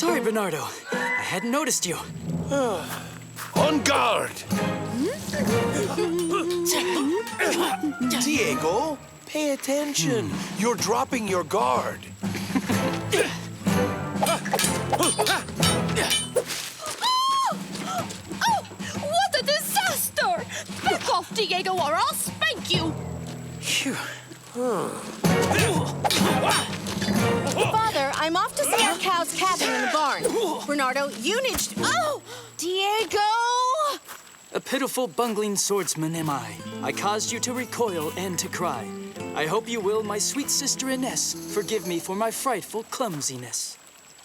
Sorry, Bernardo. I hadn't noticed you. On guard! Diego, pay attention. You're dropping your guard. What a disaster! Back off, Diego, or I'll spank you! Phew. Father, I'm off to see our cow's cabin in the barn. Bernardo, you need to... Oh! Diego! A pitiful, bungling swordsman am I. I caused you to recoil and to cry. I hope you will, my sweet sister Ines, forgive me for my frightful clumsiness.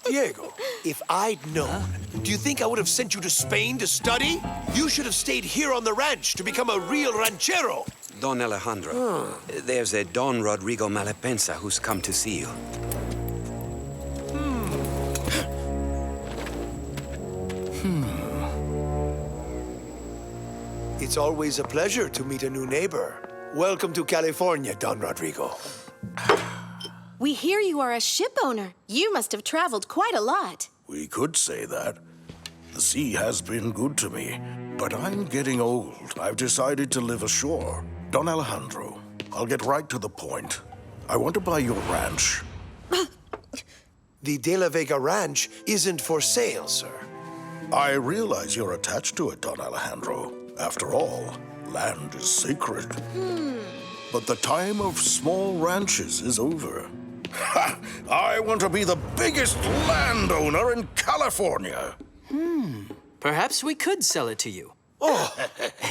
Diego, if I'd known, do you think I would have sent you to Spain to study? You should have stayed here on the ranch to become a real ranchero. Don Alejandro, there's a Don Rodrigo Malapensa who's come to see you. It's always a pleasure to meet a new neighbor. Welcome to California, Don Rodrigo. We hear you are a ship owner. You must have traveled quite a lot. We could say that. The sea has been good to me, but I'm getting old. I've decided to live ashore. Don Alejandro, I'll get right to the point. I want to buy your ranch. The De La Vega Ranch isn't for sale, sir. I realize you're attached to it, Don Alejandro. After all, land is sacred. But the time of small ranches is over. Ha! I want to be the biggest landowner in California. Perhaps we could sell it to you.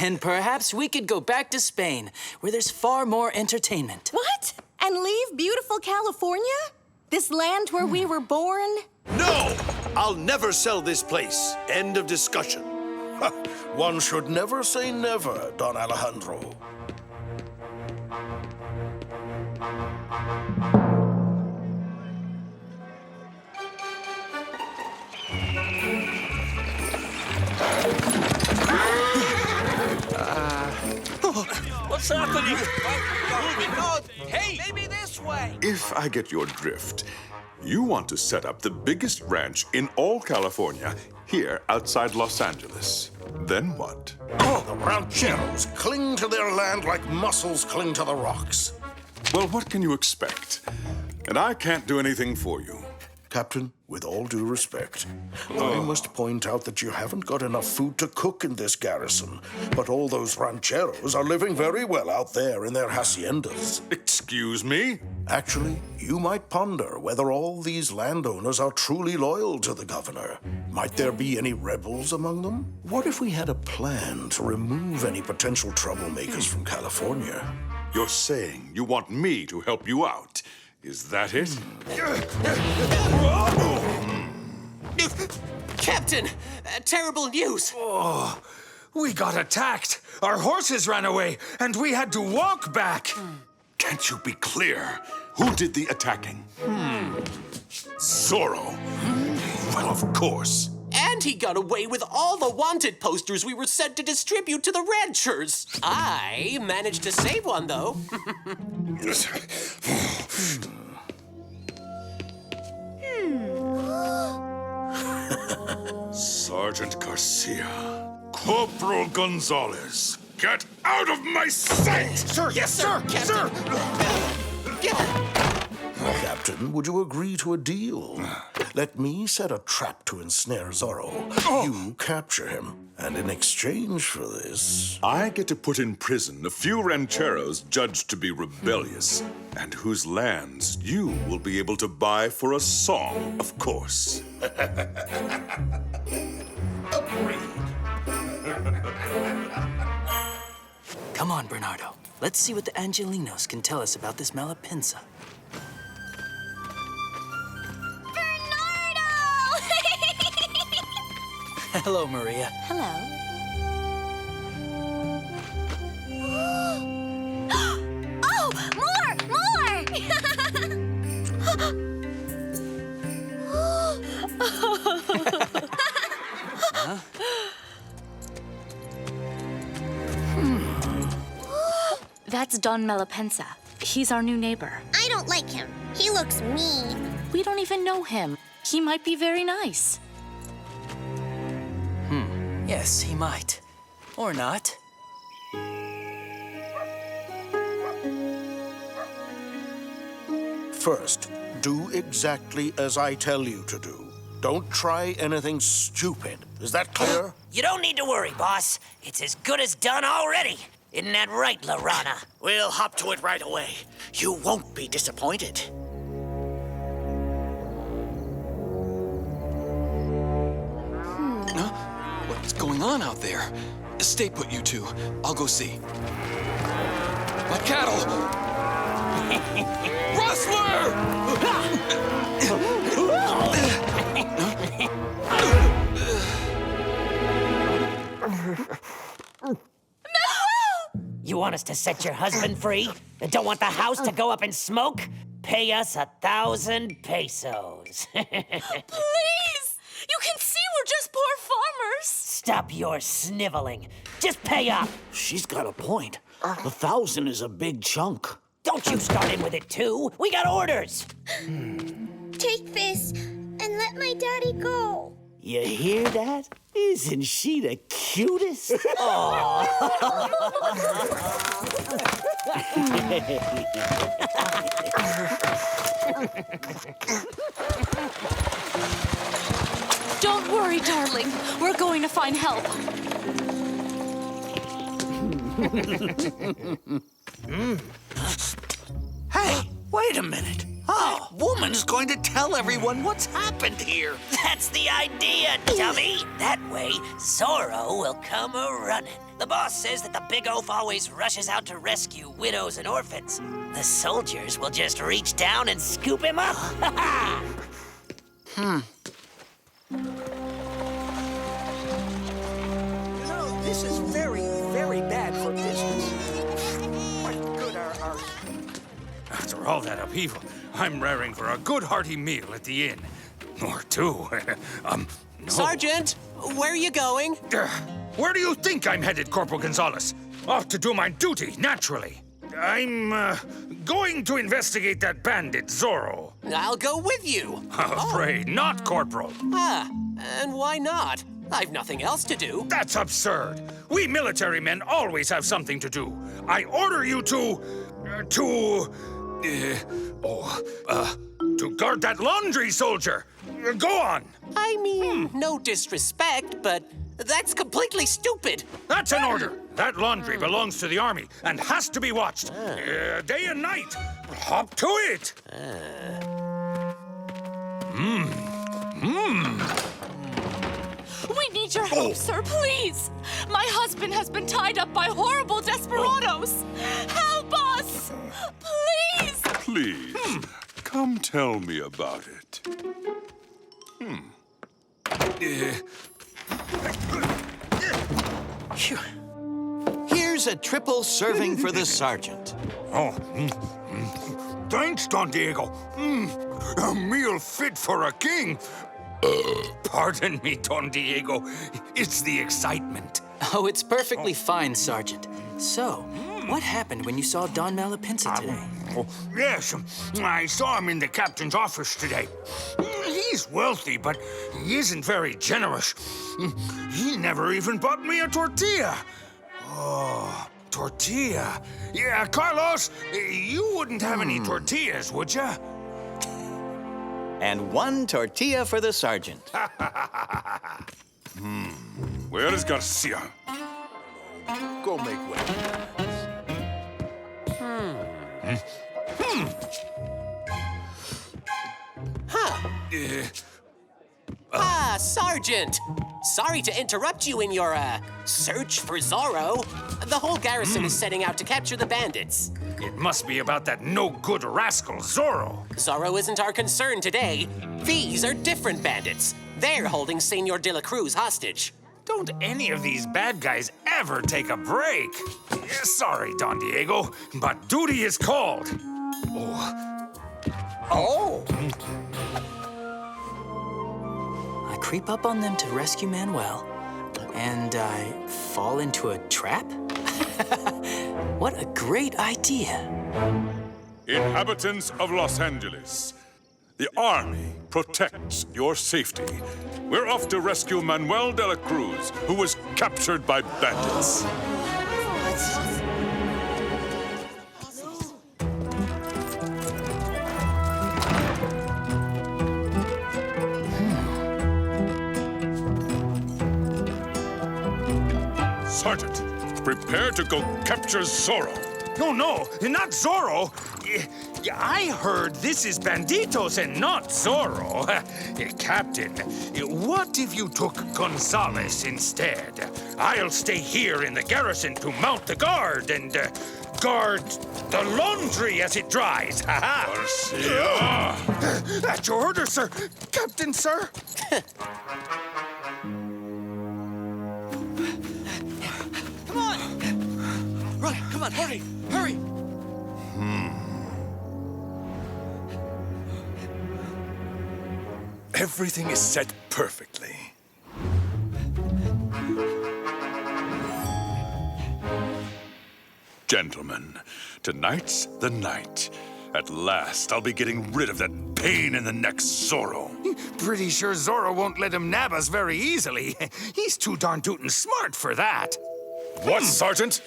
And perhaps we could go back to Spain, where there's far more entertainment. What? And leave beautiful California? This land where we were born? No! I'll never sell this place. End of discussion. One should never say never, Don Alejandro. What's happening? Hey, maybe this way. If I get your drift, you want to set up the biggest ranch in all California here outside Los Angeles. Then what? Oh, the rancheros cling to their land like mussels cling to the rocks. Well, what can you expect? And I can't do anything for you. Captain, with all due respect, I must point out that you haven't got enough food to cook in this garrison. But all those rancheros are living very well out there in their haciendas. Excuse me? Actually, you might ponder whether all these landowners are truly loyal to the governor. Might there be any rebels among them? What if we had a plan to remove any potential troublemakers from California? You're saying you want me to help you out. Is that it? Captain, terrible news. We got attacked. Our horses ran away, and we had to walk back. Can't you be clear? Who did the attacking? Zorro. Well, of course. And he got away with all the wanted posters we were sent to distribute to the ranchers. I managed to save one, though. Sergeant Garcia. Corporal Gonzalez. Get out of my sight! Sir, Yes, sir, Captain. Captain, would you agree to a deal? Let me set a trap to ensnare Zorro. You capture him, and in exchange for this... I get to put in prison a few rancheros judged to be rebellious, and whose lands you will be able to buy for a song, of course. Come on, Bernardo. Let's see what the Angelinos can tell us about this Malapensa. Bernardo! Hello, Maria. Hello. Oh, more! That's Don Malapensa. He's our new neighbor. I don't like him. He looks mean. We don't even know him. He might be very nice. Yes, he might. Or not. First, do exactly as I tell you to do. Don't try anything stupid. Is that clear? You don't need to worry, boss. It's as good as done already. Isn't that right, Lorana? We'll hop to it right away. You won't be disappointed. What's going on out there? Stay put, you two. I'll go see. My cattle! Rustler! You want us to set your husband free? And don't want the house to go up in smoke? Pay us 1,000 pesos. Please! You can see we're just poor farmers. Stop your sniveling. Just pay up. She's got a point. 1,000 is a big chunk. Don't you start in with it, too. We got orders. Take this and let my daddy go. You hear that? Isn't she the cutest? Don't worry, darling. We're going to find help. Hey, wait a minute. That woman's going to tell everyone what's happened here. That's the idea, dummy. That way, Zorro will come a-running. The boss says that the big oaf always rushes out to rescue widows and orphans. The soldiers will just reach down and scoop him up. You know, this is very, very bad for business. Quite good our... After all that upheaval, I'm raring for a good hearty meal at the inn. Or two. No. Sergeant, where are you going? Where do you think I'm headed, Corporal Gonzalez? Off to do my duty, naturally. I'm, going to investigate that bandit, Zorro. I'll go with you. Afraid not, Corporal. And why not? I've nothing else to do. That's absurd. We military men always have something to do. I order you to guard that laundry soldier. Go on. I mean, no disrespect, but that's completely stupid. That's an order. That laundry belongs to the army and has to be watched day and night. Hop to it. We need your help, sir, please. My husband has been tied up by horrible desperados. Help us! Please! Please, come tell me about it. Phew. Here's a triple serving for the sergeant. Thanks, Don Diego. A meal fit for a king. Pardon me, Don Diego. It's the excitement. Oh, it's perfectly fine, Sergeant. So, what happened when you saw Don Malapinsa today? Yes, I saw him in the captain's office today. He's wealthy, but he isn't very generous. He never even bought me a tortilla. Oh, tortilla. Yeah, Carlos, you wouldn't have any tortillas, would you? And one tortilla for the sergeant. Where is Garcia? Go make way. Sergeant! Sorry to interrupt you in your, search for Zorro. The whole garrison is setting out to capture the bandits. It must be about that no-good rascal, Zorro. Zorro isn't our concern today. These are different bandits. They're holding Senor de la Cruz hostage. Don't any of these bad guys ever take a break. Sorry, Don Diego, but duty is called. I creep up on them to rescue Manuel, and I fall into a trap? What a great idea. Inhabitants of Los Angeles, The army protects your safety. We're off to rescue Manuel de la Cruz, who was captured by bandits. Sergeant, prepare to go capture Zorro. No, not Zorro. I heard this is Banditos and not Zorro. Captain, what if you took Gonzalez instead? I'll stay here in the garrison to mount the guard and guard the laundry as it dries. Garcia! At your order, sir. Captain, sir. Come on! Right, come on, hurry! Hurry! Everything is set perfectly. Gentlemen, tonight's the night. At last, I'll be getting rid of that pain in the neck Zorro. Pretty sure Zorro won't let him nab us very easily. He's too darn tootin' smart for that. What, Sergeant?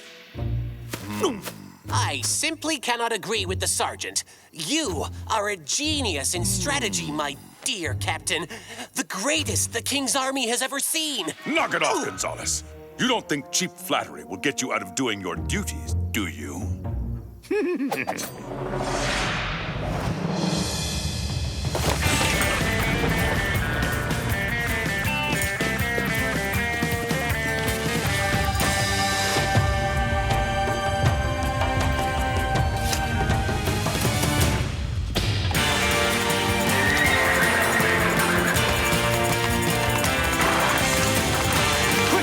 I simply cannot agree with the sergeant. You are a genius in strategy, my dear Captain. The greatest the King's Army has ever seen. Knock it off, Gonzalez. You don't think cheap flattery will get you out of doing your duties, do you?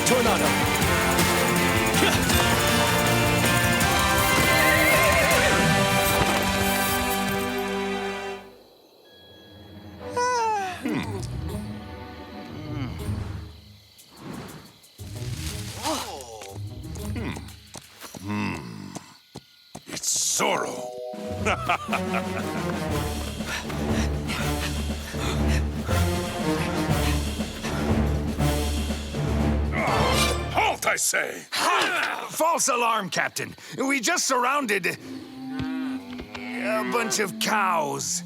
Tornado! It's Zorro. Halt, I say! False alarm, Captain. We just surrounded a bunch of cows.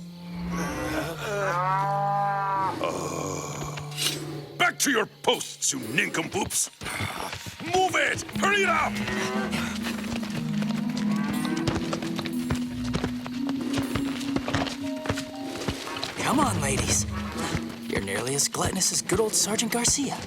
Back to your posts, you nincompoops! Move it! Hurry it up! Come on, ladies. You're nearly as gluttonous as good old Sergeant Garcia.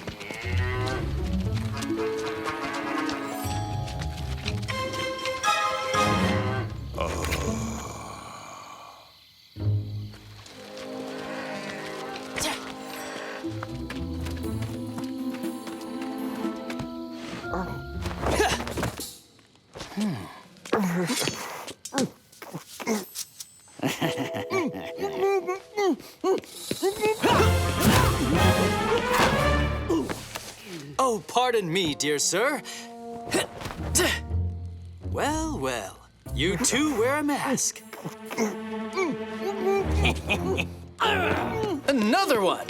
Oh, pardon me, dear sir. Well, well, you too wear a mask. Another one!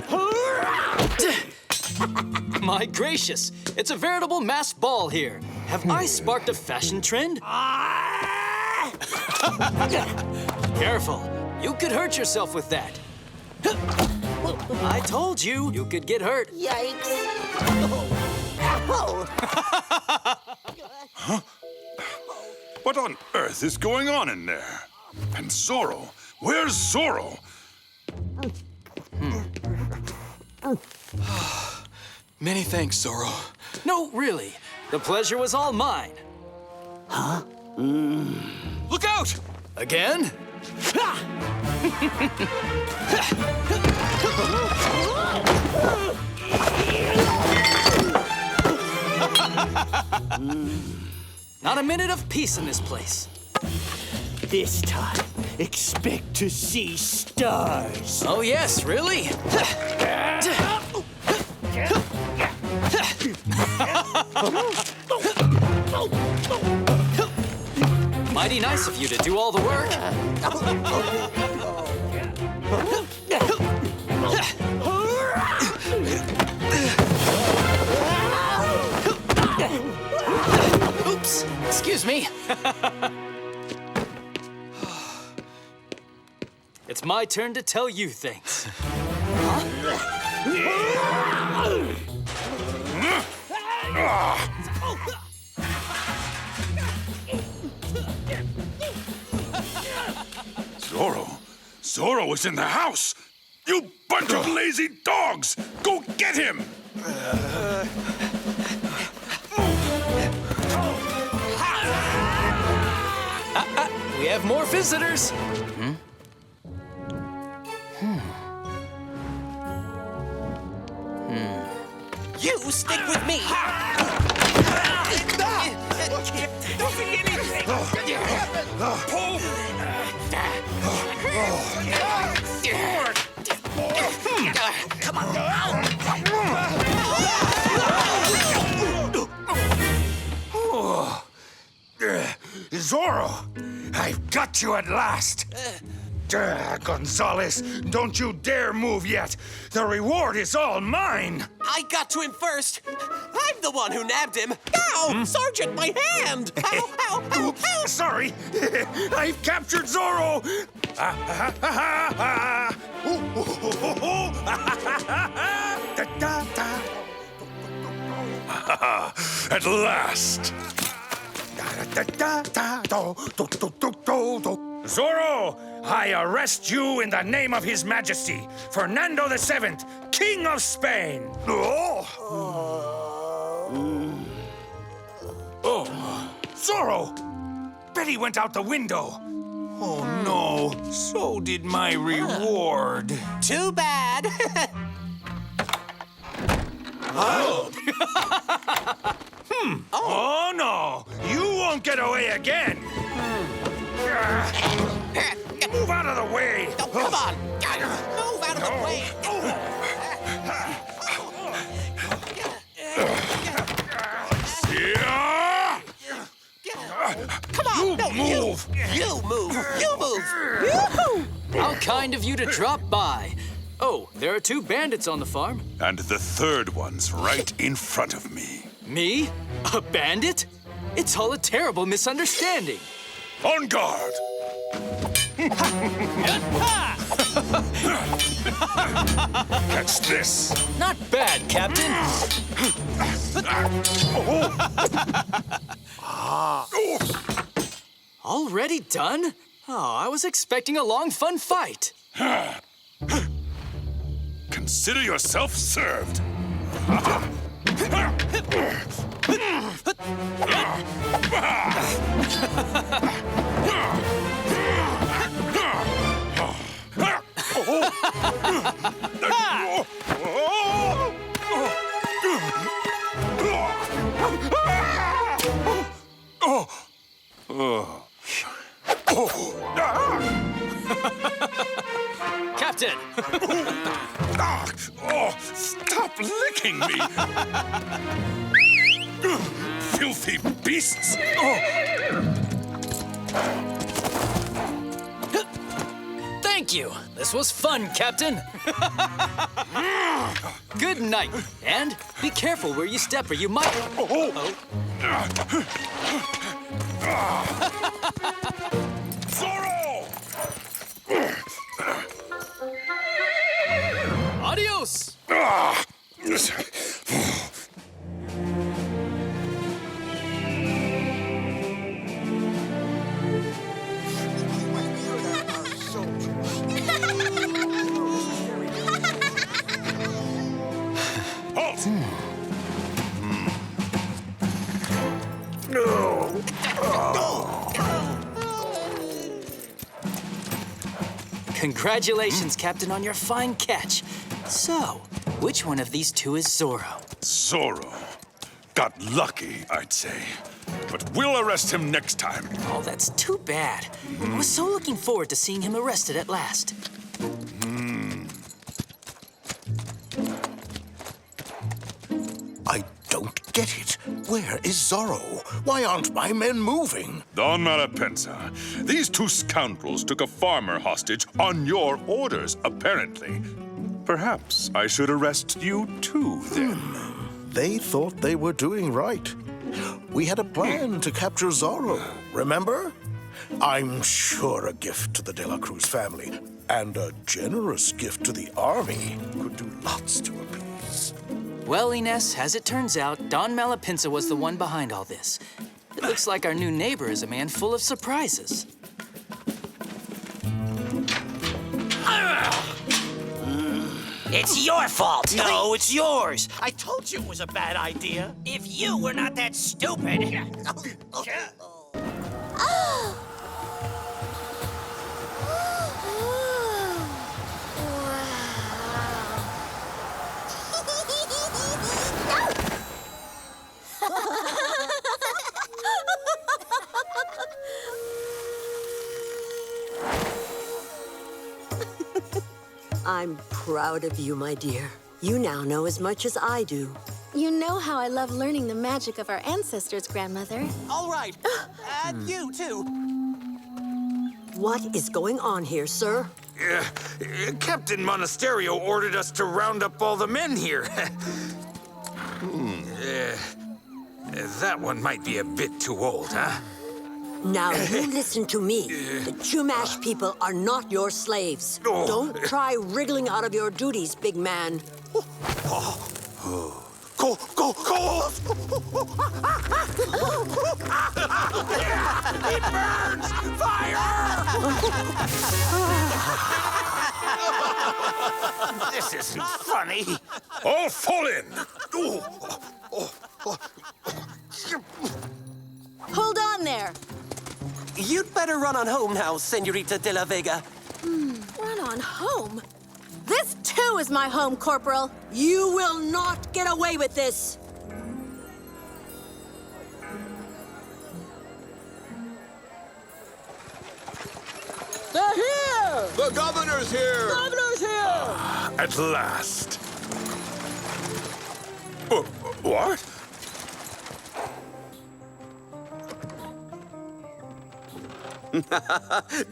My gracious, it's a veritable masked ball here. Have I sparked a fashion trend? Careful, you could hurt yourself with that. I told you, you could get hurt. Yikes. Huh? What on earth is going on in there? And Zorro? Where's Zorro? Many thanks, Zorro. No, really. The pleasure was all mine. Huh? Look out! Again? Not a minute of peace in this place. This time, expect to see stars. Oh, yes, really? Mighty nice of you to do all the work. Oops, excuse me. It's my turn to tell you things. Zorro is in the house! You bunch of lazy dogs! Go get him! We have more visitors. You stick with me. Don't be anything! Pull! Come on. Zorro, I've got you at last. Gonzalez, don't you dare move yet. The reward is all mine. I got to him first. I'm the one who nabbed him. Ow! Sergeant, my hand! Ow, ow, ow, ow! Sorry, I've captured Zorro. At last! Zorro, I arrest you in the name of His Majesty, Fernando VII, King of Spain. Zorro! Betty went out the window. Oh, no. So did my reward. Too bad. Oh, no. You won't get away again. Move out of the way. Oh, come on. Move out of the way. Come on. You No, move. You move. You move. How kind of you to drop by. Oh, there are 2 bandits on the farm. And the third one's right in front of me. Me? A bandit? It's all a terrible misunderstanding. On guard! Catch this! Not bad, Captain. Already done? Oh, I was expecting a long, fun fight. Consider yourself served. Captain! Stop licking me! Filthy beasts! Thank you. This was fun, Captain. Good night. And be careful where you step or you might... Zorro! Adios! Congratulations, Captain, on your fine catch. So, which one of these 2 is Zorro? Zorro. Got lucky, I'd say. But we'll arrest him next time. Oh, that's too bad. I was so looking forward to seeing him arrested at last. I don't get it. Where is Zorro? Why aren't my men moving? Don Malapensa, these two scoundrels took a farmer hostage on your orders, apparently. Perhaps I should arrest you too, then. They thought they were doing right. We had a plan to capture Zorro, remember? I'm sure a gift to the De La Cruz family and a generous gift to the army could do lots to appease. Well, Ines, as it turns out, Don Malapensa was the one behind all this. It looks like our new neighbor is a man full of surprises. It's your fault. No, it's yours. I told you it was a bad idea. If you were not that stupid. I'm proud of you, my dear. You now know as much as I do. You know how I love learning the magic of our ancestors, Grandmother. All right. And you, too. What is going on here, sir? Captain Monasterio ordered us to round up all the men here. That one might be a bit too old, huh? Now, you listen to me. The Chumash people are not your slaves. Don't try wriggling out of your duties, big man. Go! It burns! Fire! This isn't funny. All fall in! Hold on there. You'd better run on home now, Senorita de la Vega. Run on home? This, too, is my home, Corporal. You will not get away with this. They're here! The governor's here! Governor's here! At last. What?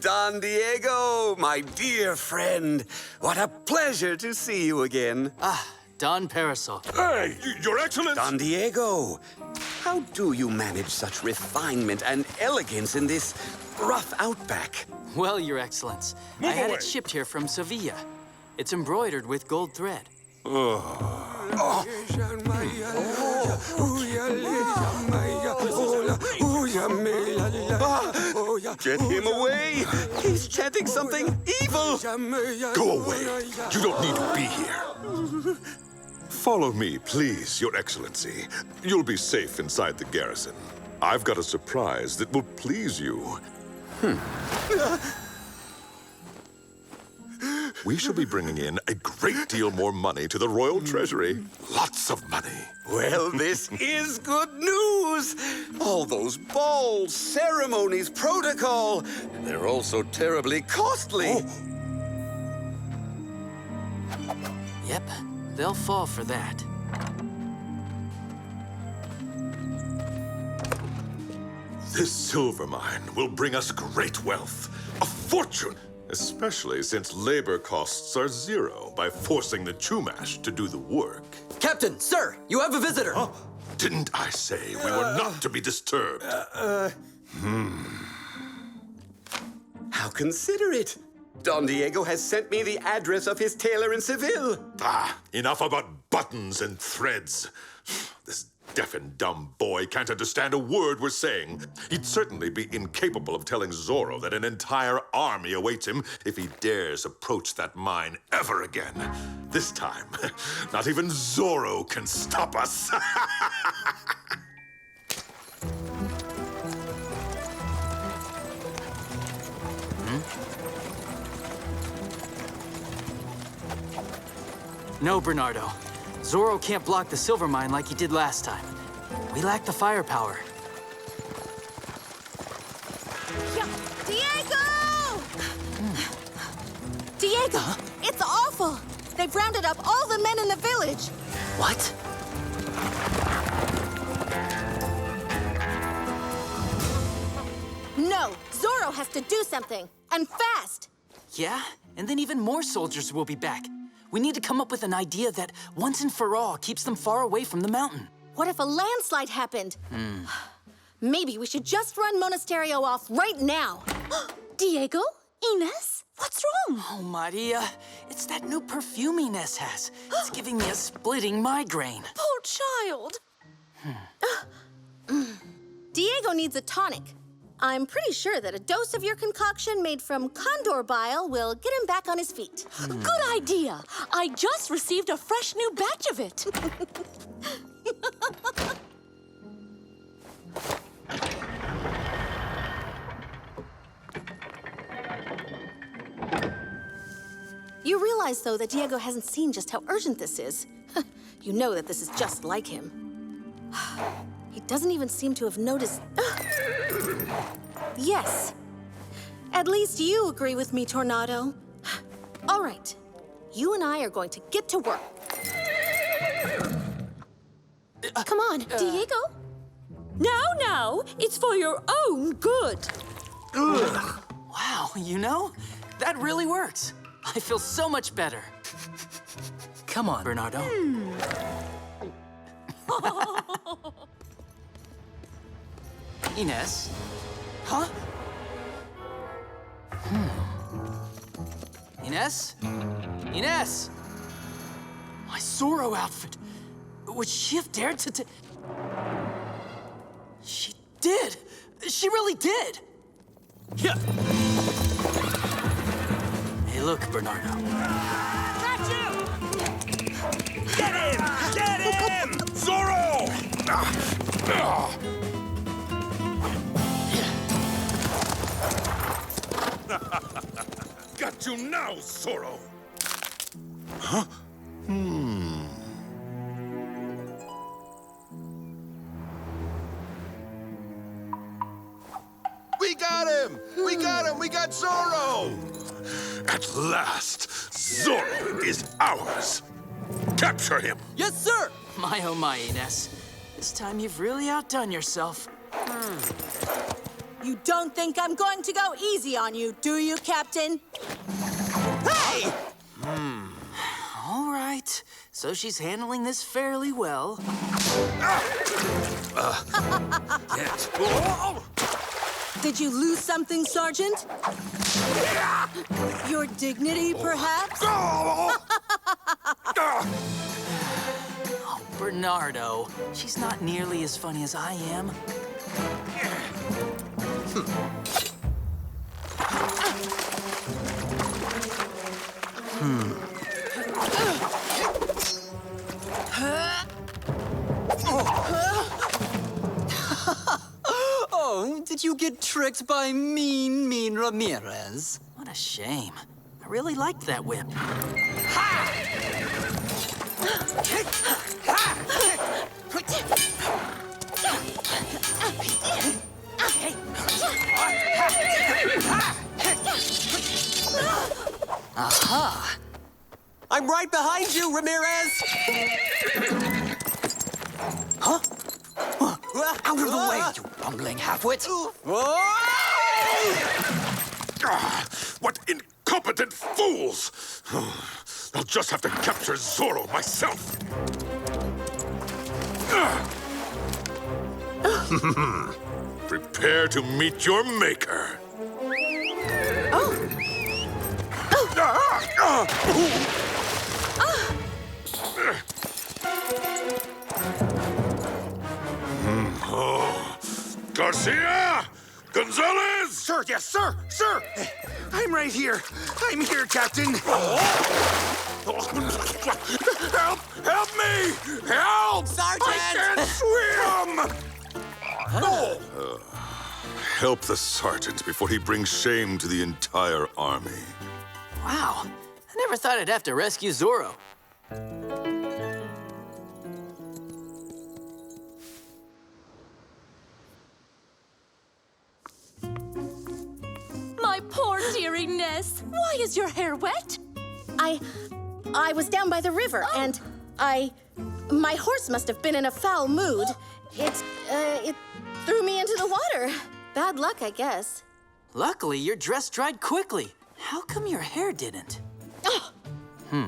Don Diego, my dear friend. What a pleasure to see you again. Don Parasol. Hey, Your Excellency! Don Diego, how do you manage such refinement and elegance in this rough outback? Well, Your Excellence, I had it shipped here from Sevilla. It's embroidered with gold thread. Get him away! He's chanting something evil! Go away! You don't need to be here. Follow me, please, Your Excellency. You'll be safe inside the garrison. I've got a surprise that will please you. We shall be bringing in a great deal more money to the royal treasury. Lots of money. Well, this is good news! All those balls, ceremonies, protocol, they're all so terribly costly. Yep, they'll fall for that. This silver mine will bring us great wealth, a fortune, especially since labor costs are zero by forcing the Chumash to do the work. Captain, sir, you have a visitor. Huh? Didn't I say we were not to be disturbed? How considerate. Don Diego has sent me the address of his tailor in Seville. Enough about buttons and threads. This deaf and dumb boy can't understand a word we're saying. He'd certainly be incapable of telling Zorro that an entire army awaits him if he dares approach that mine ever again. This time, not even Zorro can stop us. No, Bernardo. Zorro can't block the silver mine like he did last time. We lack the firepower. Diego! Diego, it's awful. They've rounded up all the men in the village. What? Zorro has to do something, and fast. Yeah, and then even more soldiers will be back. We need to come up with an idea that, once and for all, keeps them far away from the mountain. What if a landslide happened? Maybe we should just run Monasterio off right now. Diego? Ines? What's wrong? Oh, Maria, it's that new perfume Ines has. It's giving me a splitting migraine. Poor child. Diego needs a tonic. I'm pretty sure that a dose of your concoction made from condor bile will get him back on his feet. Good idea. I just received a fresh new batch of it. You realize, though, that Diego hasn't seen just how urgent this is. You know that this is just like him. He doesn't even seem to have noticed... Yes. At least you agree with me, Tornado. All right. You and I are going to get to work. Come on, Diego. Now, it's for your own good. Wow, you know, that really works. I feel so much better. Come on, Bernardo. Ines? Huh? Ines? Ines! My Zorro outfit. Would she have dared to... She did! She really did! Yeah. Hey, look, Bernardo. Catch him! Get him! Get him! Zorro! Got you now, Zorro! Huh? We got him! We got him! We got Zorro! At last, Zorro is ours. Capture him. Yes, sir! My oh my, Ines. This time you've really outdone yourself. You don't think I'm going to go easy on you, do you, Captain? Hey! All right. So she's handling this fairly well. Did you lose something, Sergeant? Your dignity, perhaps? Oh, Bernardo. She's not nearly as funny as I am. Oh, did you get tricked by mean Ramirez? What a shame. I really liked that whip. Aha! I'm right behind you, Ramirez! Huh? Out of the way, you bumbling halfwit! What incompetent fools! I'll just have to capture Zorro myself. Prepare to meet your maker. Garcia! Gonzalez! Sir, yes, sir! Sir! I'm right here. I'm here, Captain. Help! Help me! Help! Sergeant! I can't swim! Help the sergeant before he brings shame to the entire army. Wow. I never thought I'd have to rescue Zorro. My poor dear Ines. Why is your hair wet? I was down by the river, and my horse must have been in a foul mood. It threw me into the water. Bad luck, I guess. Luckily, your dress dried quickly. How come your hair didn't?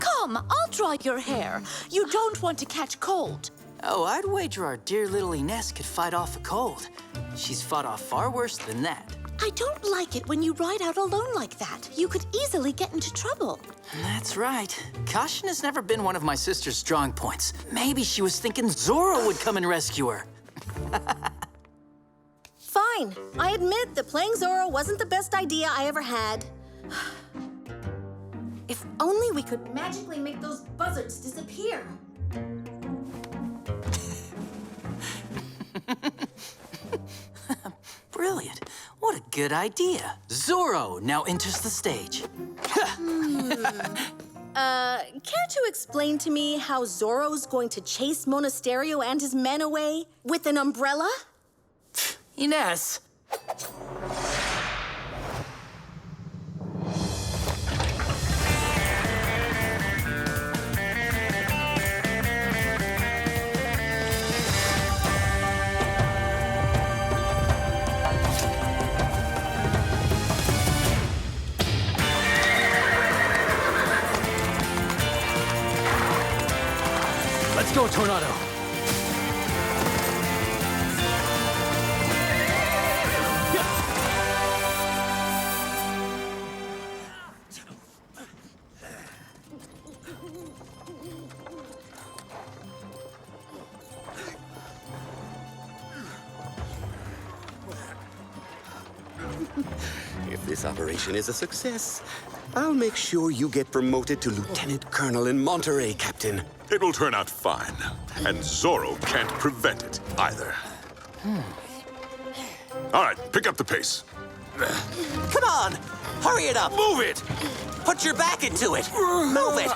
Come, I'll dry your hair. You don't want to catch cold. Oh, I'd wager our dear little Ines could fight off a cold. She's fought off far worse than that. I don't like it when you ride out alone like that. You could easily get into trouble. That's right. Caution has never been one of my sister's strong points. Maybe she was thinking Zorro would come and rescue her. Fine. I admit that playing Zorro wasn't the best idea I ever had. If only we could magically make those buzzards disappear. Brilliant. What a good idea. Zorro now enters the stage. Care to explain to me how Zorro's going to chase Monasterio and his men away with an umbrella? Ines. Let's go, Tornado. If this operation is a success, I'll make sure you get promoted to Lieutenant Colonel in Monterey, Captain. It will turn out fine, and Zorro can't prevent it either. All right, pick up the pace. Come on! Hurry it up! Move it! Put your back into it! Move it!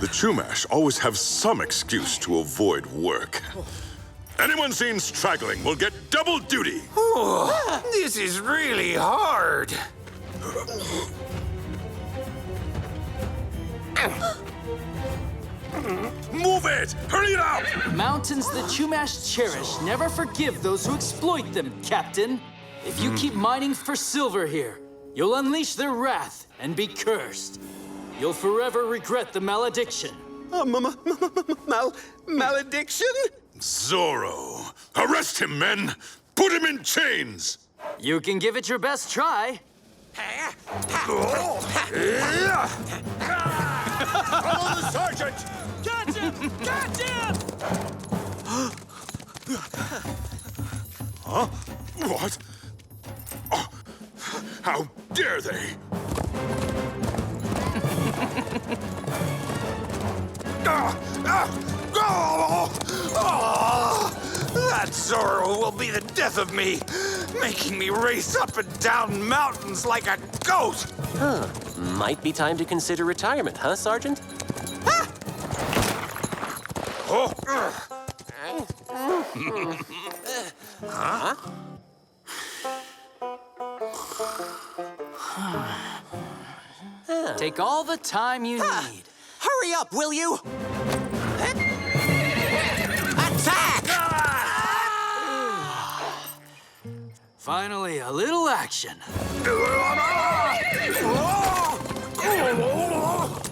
The Chumash always have some excuse to avoid work. Anyone seen straggling will get double duty. This is really hard. Move it! Hurry it up! Mountains the Chumash cherish never forgive those who exploit them, Captain. If you keep mining for silver here, you'll unleash their wrath and be cursed. You'll forever regret the malediction. Malediction? Zorro! Arrest him, men! Put him in chains! You can give it your best try. Follow the sergeant! Catch him! Catch him! Huh? What? Oh, how dare they? That Zorro will be the death of me, making me race up and down mountains like a goat. Might be time to consider retirement, huh, Sergeant? Huh? Take all the time you need. Hurry up, will you? Attack! Finally, a little action.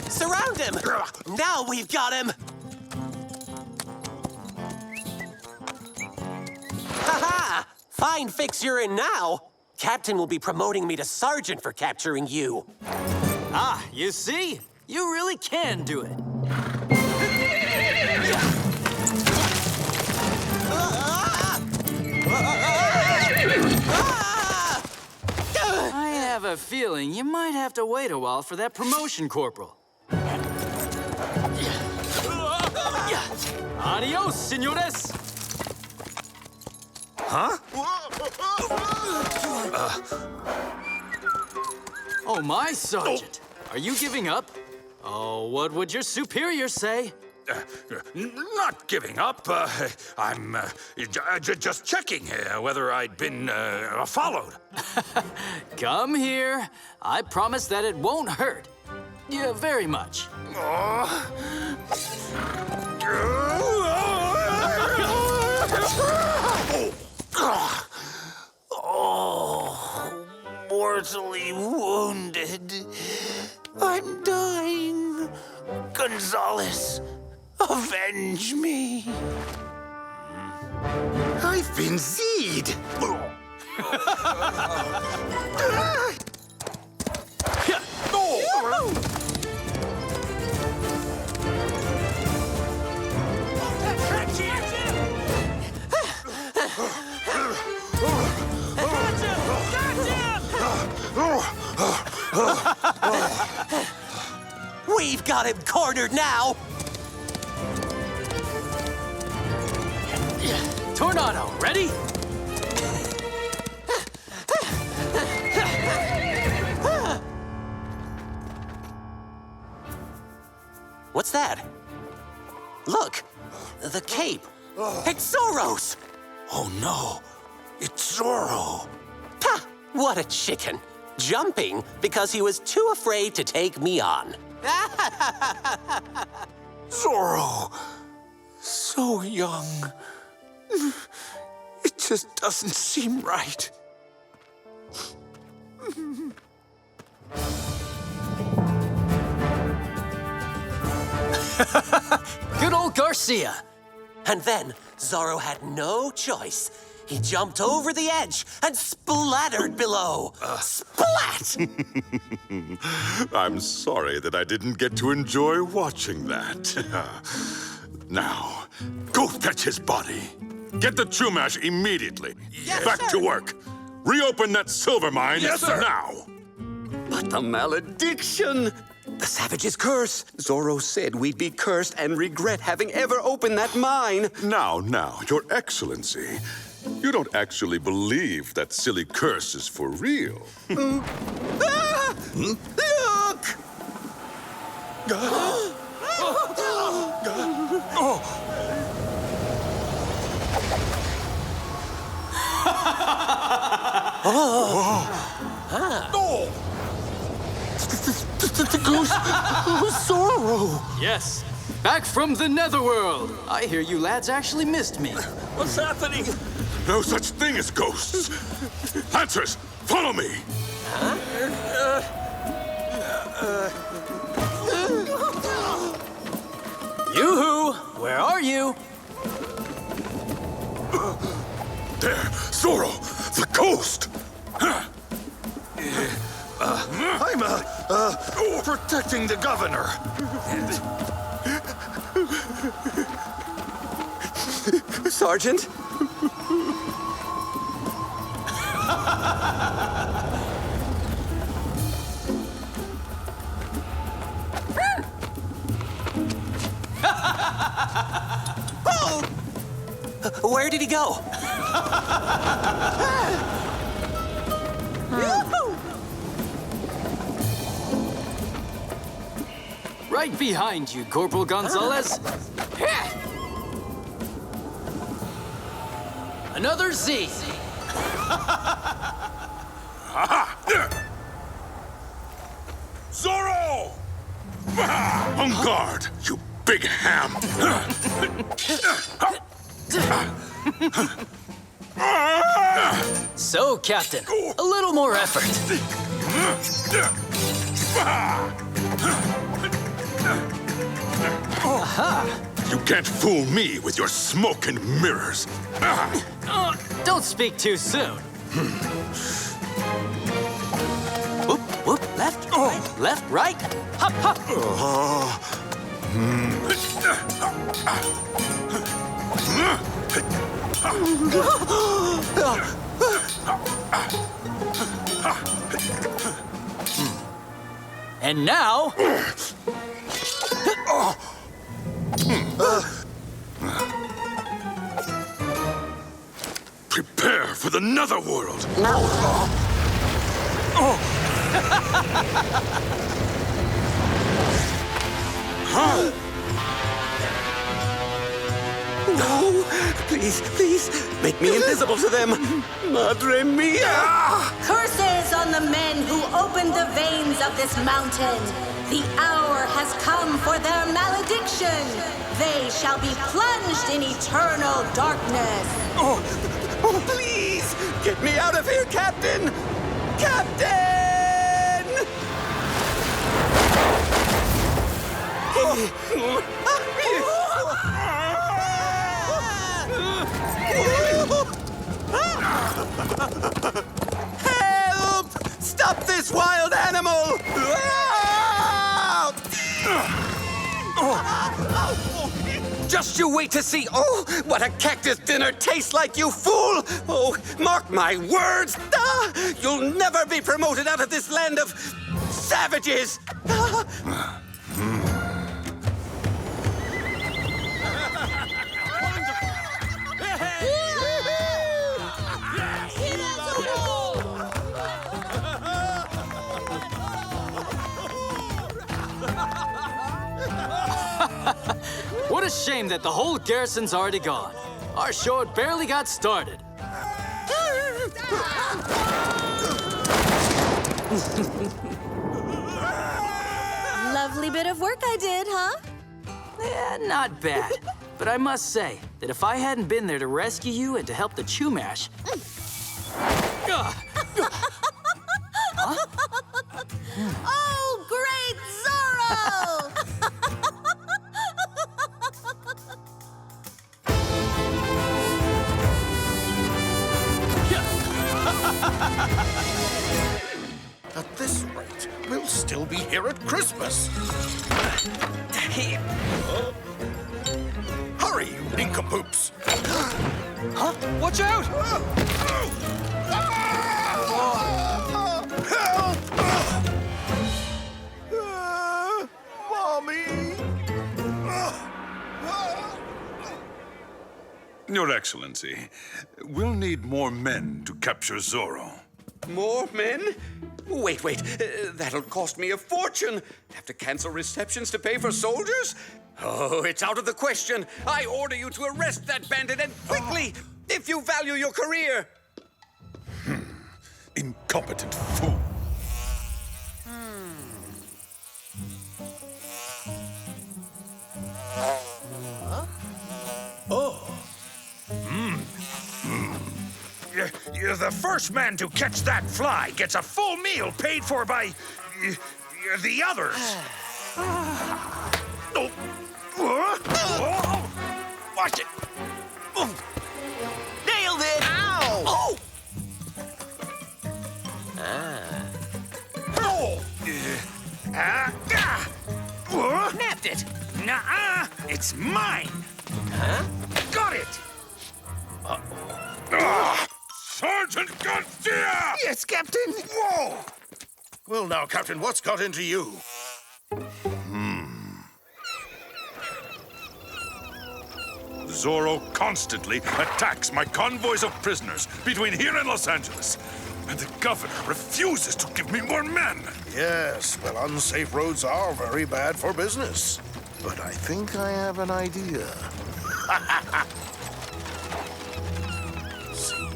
Surround him! Now we've got him! Ha-ha! Fine fix you're in now. Captain will be promoting me to sergeant for capturing you. Ah, you see? You really can do it. I have a feeling you might have to wait a while for that promotion, Corporal. Adios, senores! Huh? Oh, my Sergeant. Are you giving up? Oh, what would your superior say? Not giving up. I'm just checking whether I'd been followed. Come here. I promise that it won't hurt. Yeah, very much. Oh, mortally wounded. I'm dying. Gonzalez, avenge me. I've been Z'd. We've got him cornered now! Tornado, ready? What's that? Look! The cape! It's Zorro's! Oh no, it's Zorro. Ha! What a chicken! Jumping because he was too afraid to take me on. Zorro, so young. It just doesn't seem right. Good old Garcia. And then Zorro had no choice. He jumped over the edge and splattered below. Splat! I'm sorry that I didn't get to enjoy watching that. Now, go fetch his body. Get the Chumash immediately. Yes, Back sir. to work. Reopen that silver mine now. But the malediction! The savage's curse! Zorro said we'd be cursed and regret having ever opened that mine. Now, Your Excellency, you don't actually believe that silly curse is for real. Ah! Look! The ghost of Zorro. Yes, back from the netherworld. I hear you lads actually missed me. What's happening? No such thing as ghosts. Lancers, follow me. Yoo-hoo! Where are you? There, Zorro, the ghost. I'm protecting the governor. Sergeant? Where did he go? Right behind you, Corporal Gonzalez. Another Z. Zorro! On guard, you big ham! So, Captain, a little more effort. You can't fool me with your smoke and mirrors. Don't speak too soon. Whoop, whoop, left, right, left, right. Hop, hop. And now... Prepare for the netherworld. No! Please, please, make me invisible to them! Madre mia! Curses on the men who opened the veins of this mountain! The hour has come for their malediction! They shall be plunged in eternal darkness! Oh, please! Get me out of here, Captain! Captain! Help! Stop this wild animal! Just you wait to see. Oh, what a cactus dinner tastes like, you fool! Oh, mark my words. You'll never be promoted out of this land of savages. What a shame that the whole garrison's already gone. Our show had barely got started. Lovely bit of work I did, huh? Yeah, not bad. But I must say that if I hadn't been there to rescue you and to help the Chumash... Oh, great Zorro! At this rate, we'll still be here at Christmas. Hurry, you nincompoops! Huh? Watch out! Help! Mommy! Your Excellency, we'll need more men to capture Zorro. More men? Wait, that'll cost me a fortune. Have to cancel receptions to pay for soldiers? Oh, it's out of the question. I order you to arrest that bandit, and quickly, if you value your career. Incompetent fool. You're the first man to catch that fly gets a full meal paid for by the others. Watch it. Nailed it! Ow! Oh! Nabbed it! Nuh-uh! It's mine! Huh? Got it! Sergeant Garcia! Yes, Captain! Whoa! Well, now, Captain, what's got into you? Zorro constantly attacks my convoys of prisoners between here and Los Angeles. And the governor refuses to give me more men. Yes, well, unsafe roads are very bad for business. But I think I have an idea. See,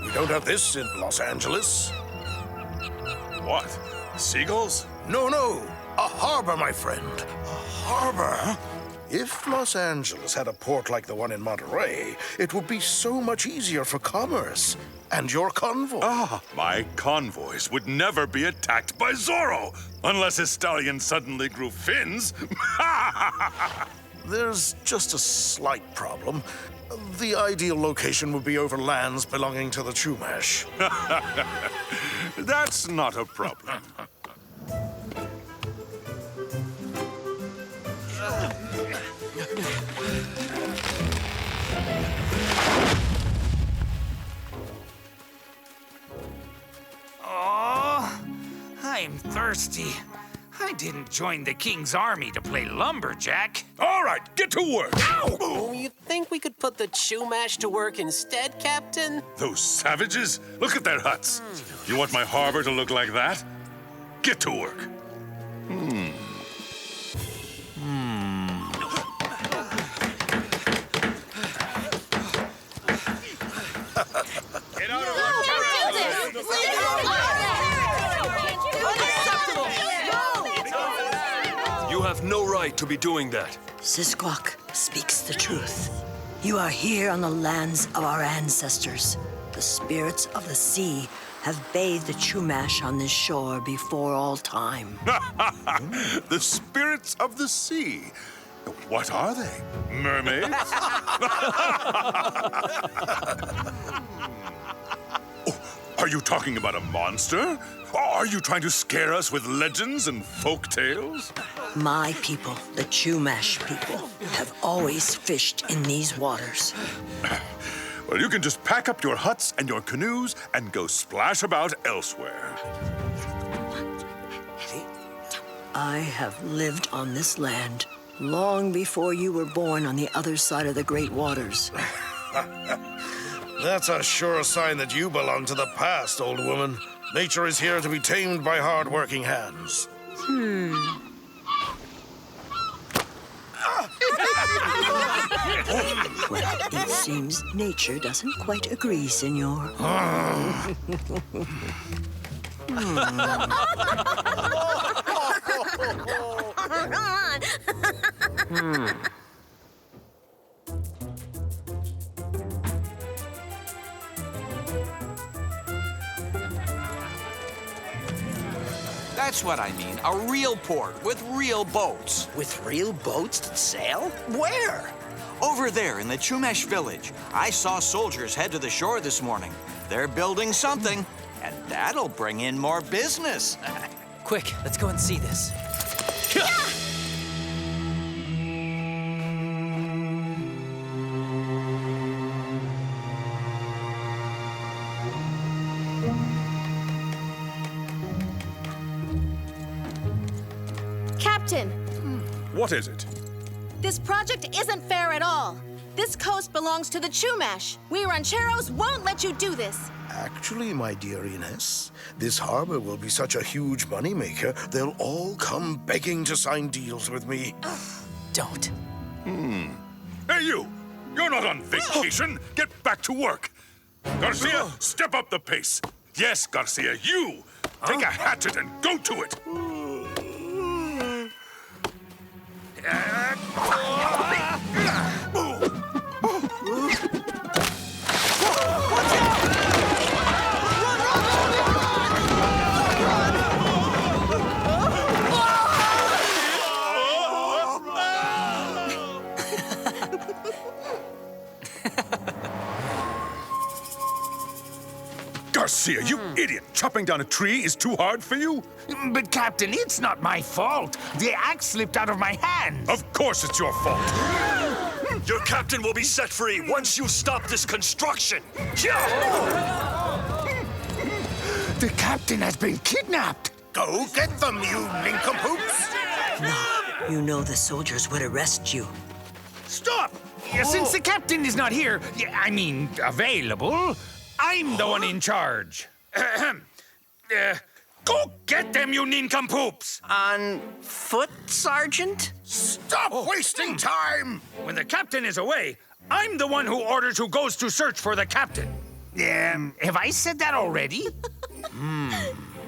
we don't have this in Los Angeles. What? Seagulls? No, a harbor, my friend. A harbor? If Los Angeles had a port like the one in Monterey, it would be so much easier for commerce. And your convoy. My convoys would never be attacked by Zorro, unless his stallion suddenly grew fins. There's just a slight problem. The ideal location would be over lands belonging to the Chumash. That's not a problem. Oh, I'm thirsty. I didn't join the King's army to play lumberjack. All right, get to work. Oh, you think we could put the Chumash to work instead, Captain? Those savages? Look at their huts. You want my harbor to look like that? Get to work. right to be doing that? Sisquak speaks the truth. You are here on the lands of our ancestors. The spirits of the sea have bathed the Chumash on this shore before all time. The spirits of the sea. What are they? Mermaids? Oh, are you talking about a monster? Are you trying to scare us with legends and folk tales? My people, the Chumash people, have always fished in these waters. Well, you can just pack up your huts and your canoes and go splash about elsewhere. I have lived on this land long before you were born on the other side of the great waters. That's a sure sign that you belong to the past, old woman. Nature is here to be tamed by hard-working hands. Well, it seems nature doesn't quite agree, senor. That's what I mean. A real port with real boats. With real boats that sail? Where? Over there in the Chumash village. I saw soldiers head to the shore this morning. They're building something, and that'll bring in more business. Quick, let's go and see this. Captain, What is it? this project isn't fair at all. This coast belongs to the Chumash. We rancheros won't let you do this. Actually, my dear Ines, this harbor will be such a huge moneymaker, they'll all come begging to sign deals with me. Don't. Hey, you! You're not on vacation! Get back to work! Garcia, step up the pace! Yes, Garcia, you! Take a hatchet and go to it! Garcia, you idiot! Chopping down a tree is too hard for you? But, Captain, it's not my fault. The axe slipped out of my hands. Of course it's your fault. Your captain will be set free once you stop this construction. The captain has been kidnapped. Go get them, you nincompoops! No, you know the soldiers would arrest you. Stop! Since the captain is not here, available, I'm the one in charge. Go get them, you nincompoops! On foot, Sergeant? Stop wasting time! When the captain is away, I'm the one who orders who goes to search for the captain. Have I said that already?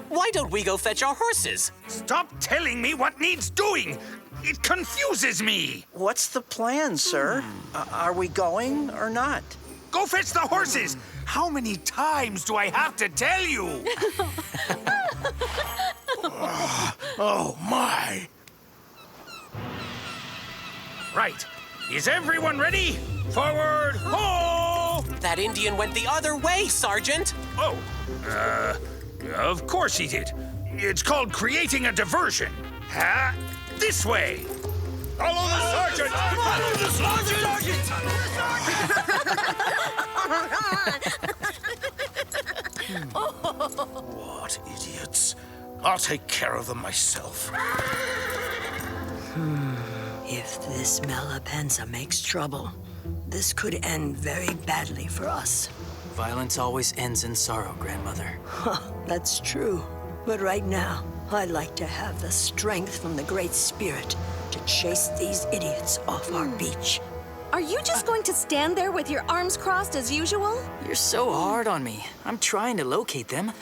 Why don't we go fetch our horses? Stop telling me what needs doing! It confuses me! What's the plan, sir? Are we going or not? Go fetch the horses! How many times do I have to tell you? Oh, my! Right. Is everyone ready? Forward, ho! That Indian went the other way, Sergeant. Oh, of course he did. It's called creating a diversion. This way. Follow the sergeant! Follow the What idiots. I'll take care of them myself. If this Malapensa makes trouble, this could end very badly for us. Violence always ends in sorrow, Grandmother. That's true. But right now, I'd like to have the strength from the Great Spirit to chase these idiots off our beach. Are you just going to stand there with your arms crossed as usual? You're so hard on me. I'm trying to locate them.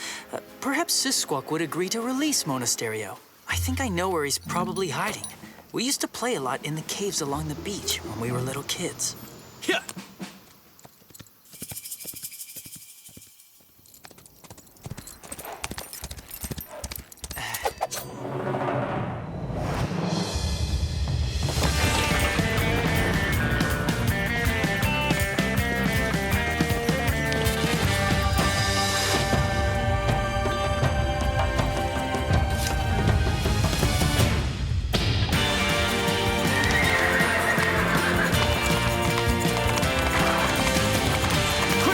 Perhaps Sisquak would agree to release Monasterio. I think I know where he's probably hiding. We used to play a lot in the caves along the beach when we were little kids. Yeah.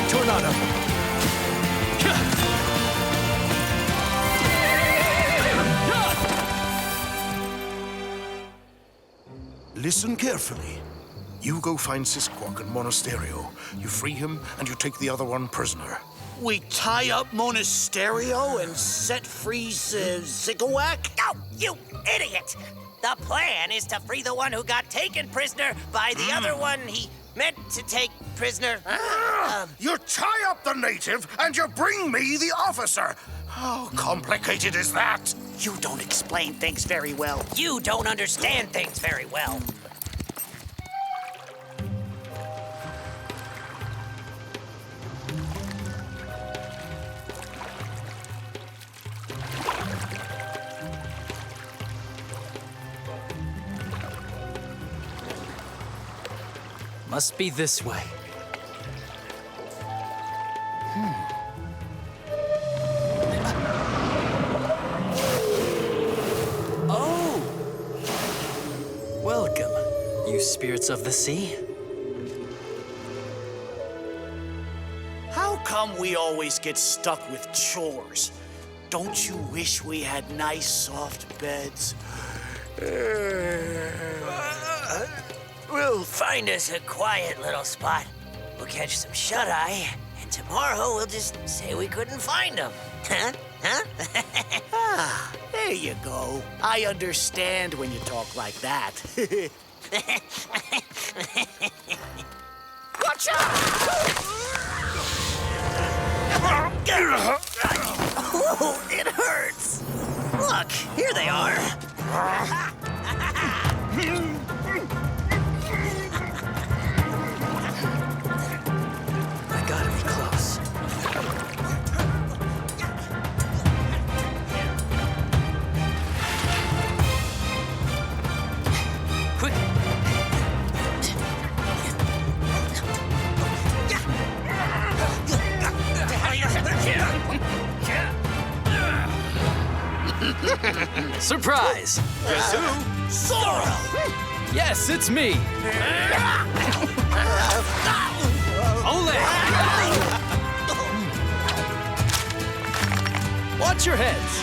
Tornado! Listen carefully. You go find Sisquak in Monasterio. You free him, and you take the other one prisoner. We tie up Monasterio and set free Zigawak? Oh, you idiot! The plan is to free the one who got taken prisoner by the other one he meant to take prisoner. You tie up the native, and you bring me the officer. How complicated is that? You don't explain things very well. You don't understand things very well. Must be this way. Oh! Welcome, you spirits of the sea. How come we always get stuck with chores? Don't you wish we had nice, soft beds? We'll find us a quiet little spot. We'll catch some shut-eye, and tomorrow we'll just say we couldn't find them. Huh? Ah, there you go. I understand when you talk like that. Watch out! Oh, it hurts. Look, here they are. I gotta be close. Quick! Surprise! Guess who? Zorro! Yes, it's me! Ole! Watch your heads!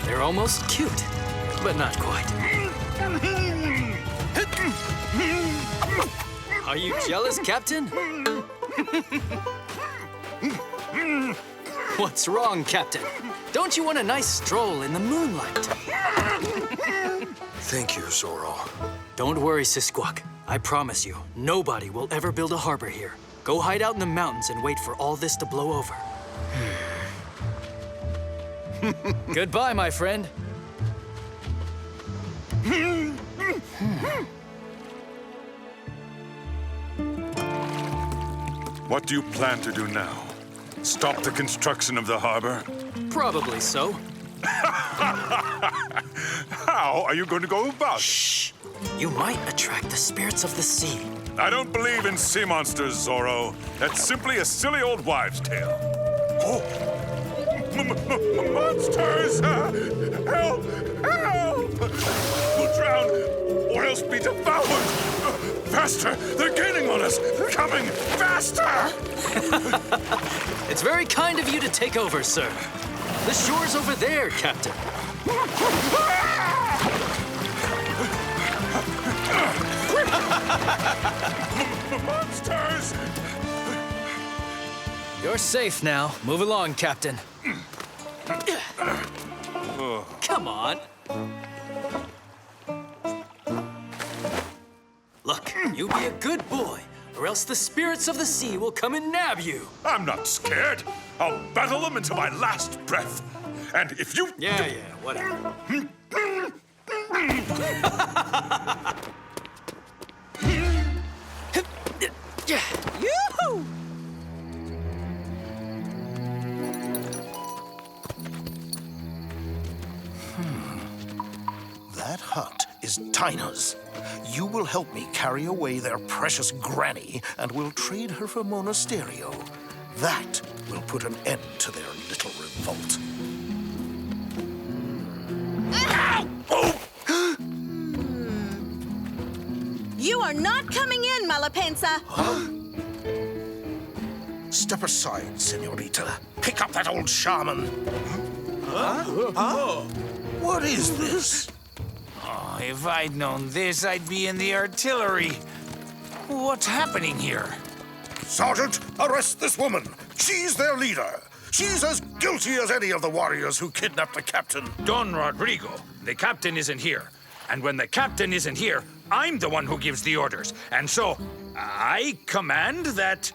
They're almost cute, but not quite. Are you jealous, Captain? What's wrong, Captain? Don't you want a nice stroll in the moonlight? Thank you, Zorro. Don't worry, Sisquak. I promise you, nobody will ever build a harbor here. Go hide out in the mountains and wait for all this to blow over. Goodbye, my friend. What do you plan to do now? Stop the construction of the harbor? Probably so. How are you going to go about it? Shh! You might attract the spirits of the sea. I don't believe in sea monsters, Zorro. That's simply a silly old wives' tale. Oh! Monsters! Help! Help! We'll drown, or else be devoured! Faster! They're gaining on us! They're coming! Faster! It's very kind of you to take over, sir. The shore's over there, Captain. Monsters! You're safe now. Move along, Captain. Come on. Look, you be a good boy, or else the spirits of the sea will come and nab you. I'm not scared. I'll battle them until my last breath. And if you... Yeah, whatever. Yoo-hoo! That hut is Tina's. You will help me carry away their precious granny, and we'll trade her for Monasterio. That will put an end to their little revolt. You are not coming in, Malapensa. Step aside, senorita. Pick up that old shaman. What is this? Oh, if I'd known this, I'd be in the artillery. What's happening here? Sergeant, arrest this woman. She's their leader. She's as guilty as any of the warriors who kidnapped the captain. Don Rodrigo, the captain isn't here. And when the captain isn't here, I'm the one who gives the orders. And so, I command that,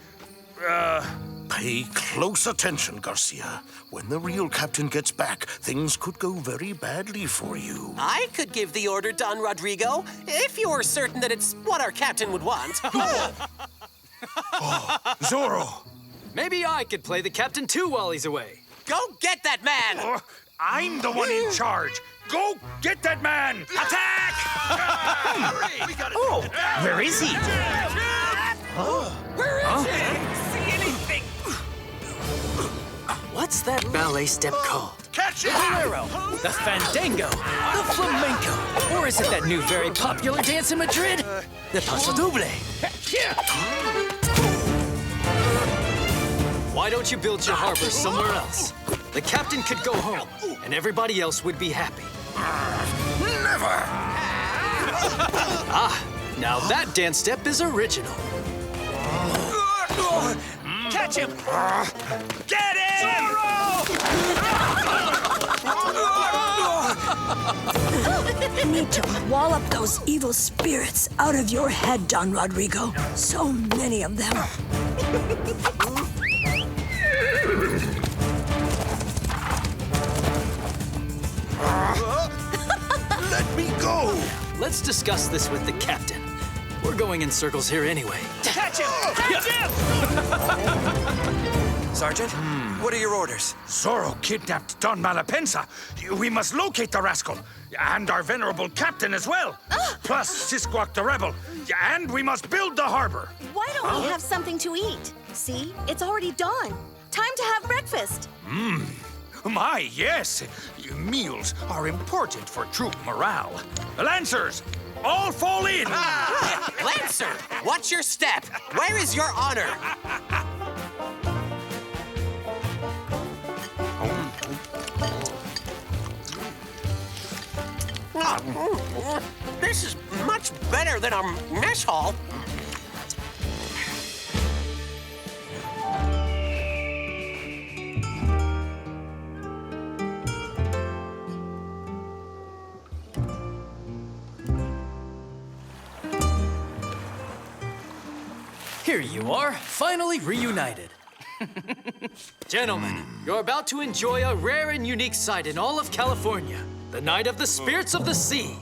Pay close attention, Garcia. When the real captain gets back, things could go very badly for you. I could give the order, Don Rodrigo, if you're certain that it's what our captain would want. Zorro! Maybe I could play the captain too while he's away. Go get that man! I'm the one in charge. Go get that man! Attack! Oh, where is he? Where is he? See anything? What's that ballet step called? Catch The it! bolero, the fandango, the flamenco, or is it that new very popular dance in Madrid? The paso doble. Why don't you build your harbor somewhere else? The captain could go home, and everybody else would be happy. Never! Now that dance step is original. Catch him! Get him! You need to wall up those evil spirits out of your head, Don Rodrigo. So many of them. Let me go! Let's discuss this with the captain. We're going in circles here anyway. Catch him! Catch him! Sergeant, what are your orders? Zorro kidnapped Don Malapensa. We must locate the rascal. And our venerable captain as well. Plus Sisquak the rebel. And we must build the harbor. Why don't we have something to eat? See, it's already dawn. Time to have breakfast. My, yes. Meals are important for troop morale. Lancers, all fall in. Lancer, watch your step. Where is your honor? This is much better than our mess hall. Here you are, finally reunited. Gentlemen, you're about to enjoy a rare and unique sight in all of California. The Night of the Spirits of the Sea.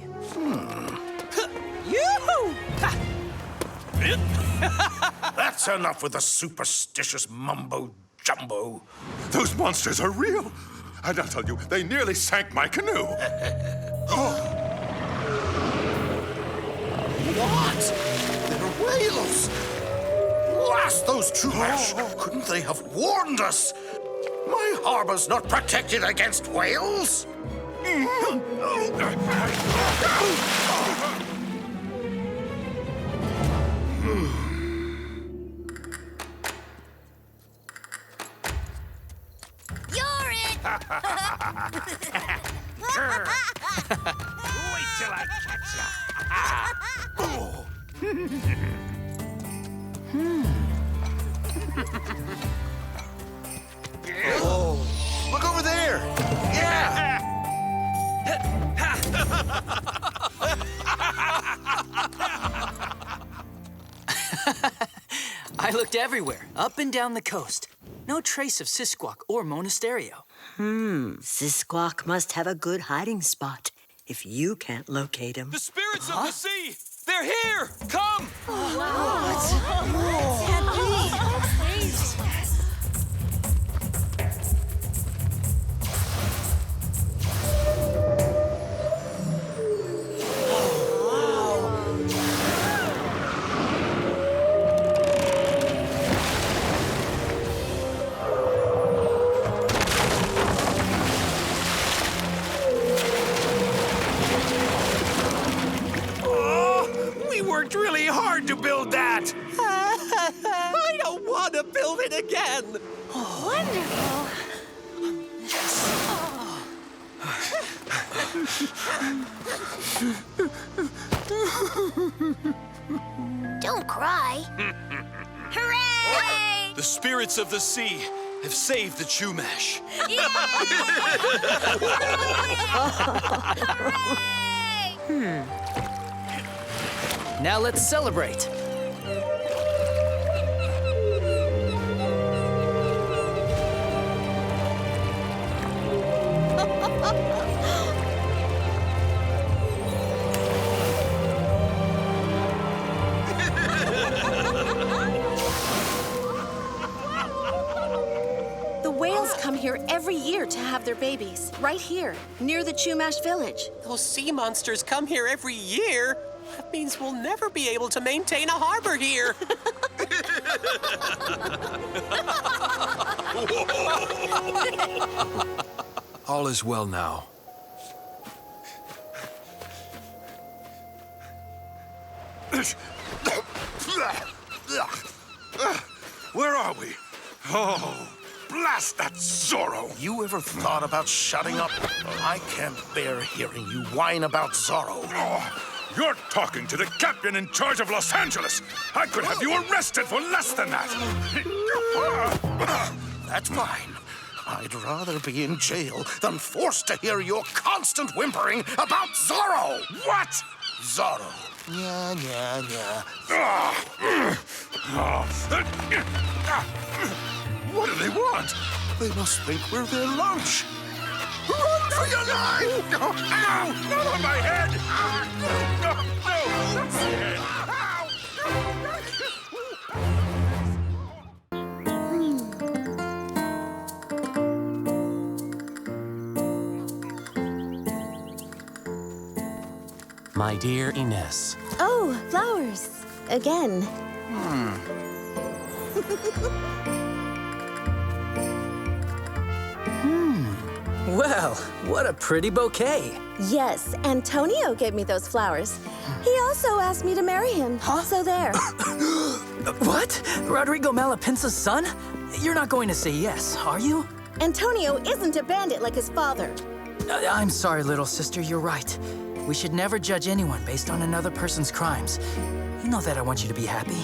Yoo-hoo! That's enough with the superstitious mumbo-jumbo. Those monsters are real. And I'll tell you, they nearly sank my canoe. What? They're whales! Blast those Chumash! Couldn't they have warned us? My harbor's not protected against whales! You're it! Wait till I catch Oh, look over there! Yeah! I looked everywhere, up and down the coast. No trace of Sisquak or Monasterio. Sisquak must have a good hiding spot if you can't locate him. The spirits of the sea! They're here! Come! We worked really hard to build that. I don't want to build it again! Wonderful. Don't cry. Hooray! The spirits of the sea have saved the Chumash. Now let's celebrate. The whales come here every year to have their babies, right here, near the Chumash village. Those sea monsters come here every year. That means we'll never be able to maintain a harbor here. All is well now. Where are we? Oh, blast that Zorro! You ever thought about shutting up? I can't bear hearing you whine about Zorro. Oh, you're talking to the captain in charge of Los Angeles. I could have you arrested for less than that. That's fine. I'd rather be in jail than forced to hear your constant whimpering about Zorro. What? Zorro. Yeah, yeah, yeah. What do they want? They must think we're their lunch. Run for your life! No, not on my head! No, not my head! My dear Ines. Oh, flowers. Again. Well, what a pretty bouquet. Yes, Antonio gave me those flowers. He also asked me to marry him. So there. What? Rodrigo Malapinsa's son? You're not going to say yes, are you? Antonio isn't a bandit like his father. I'm sorry, little sister, you're right. We should never judge anyone based on another person's crimes. You know that I want you to be happy.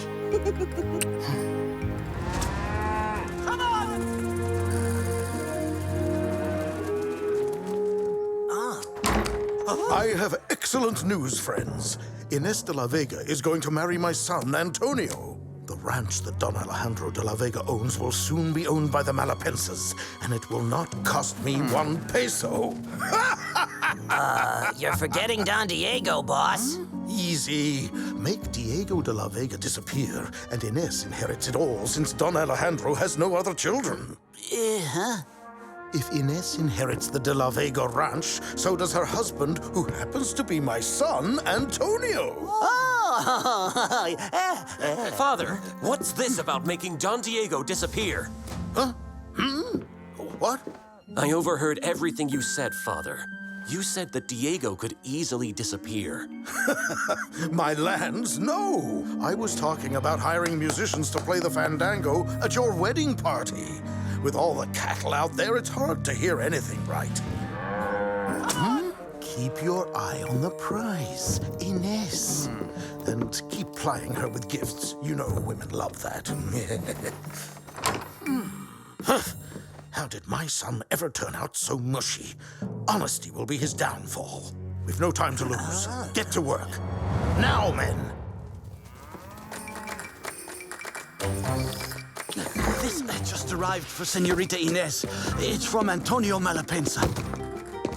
I have excellent news, friends. Ines de la Vega is going to marry my son, Antonio. The ranch that Don Alejandro de la Vega owns will soon be owned by the Malapensas, and it will not cost me 1 peso. You're forgetting Don Diego, boss. Easy. Make Diego de la Vega disappear, and Ines inherits it all since Don Alejandro has no other children. If Ines inherits the De La Vega ranch, so does her husband, who happens to be my son, Antonio. Father, what's this about making Don Diego disappear? Huh? What? I overheard everything you said, Father. You said that Diego could easily disappear. My lands? No. I was talking about hiring musicians to play the fandango at your wedding party. With all the cattle out there, it's hard to hear anything right. Keep your eye on the prize, Ines. And keep plying her with gifts. You know women love that. How did my son ever turn out so mushy? Honesty will be his downfall. We've no time to lose. Get to work. Now, men. This just arrived for Senorita Ines. It's from Antonio Malapensa.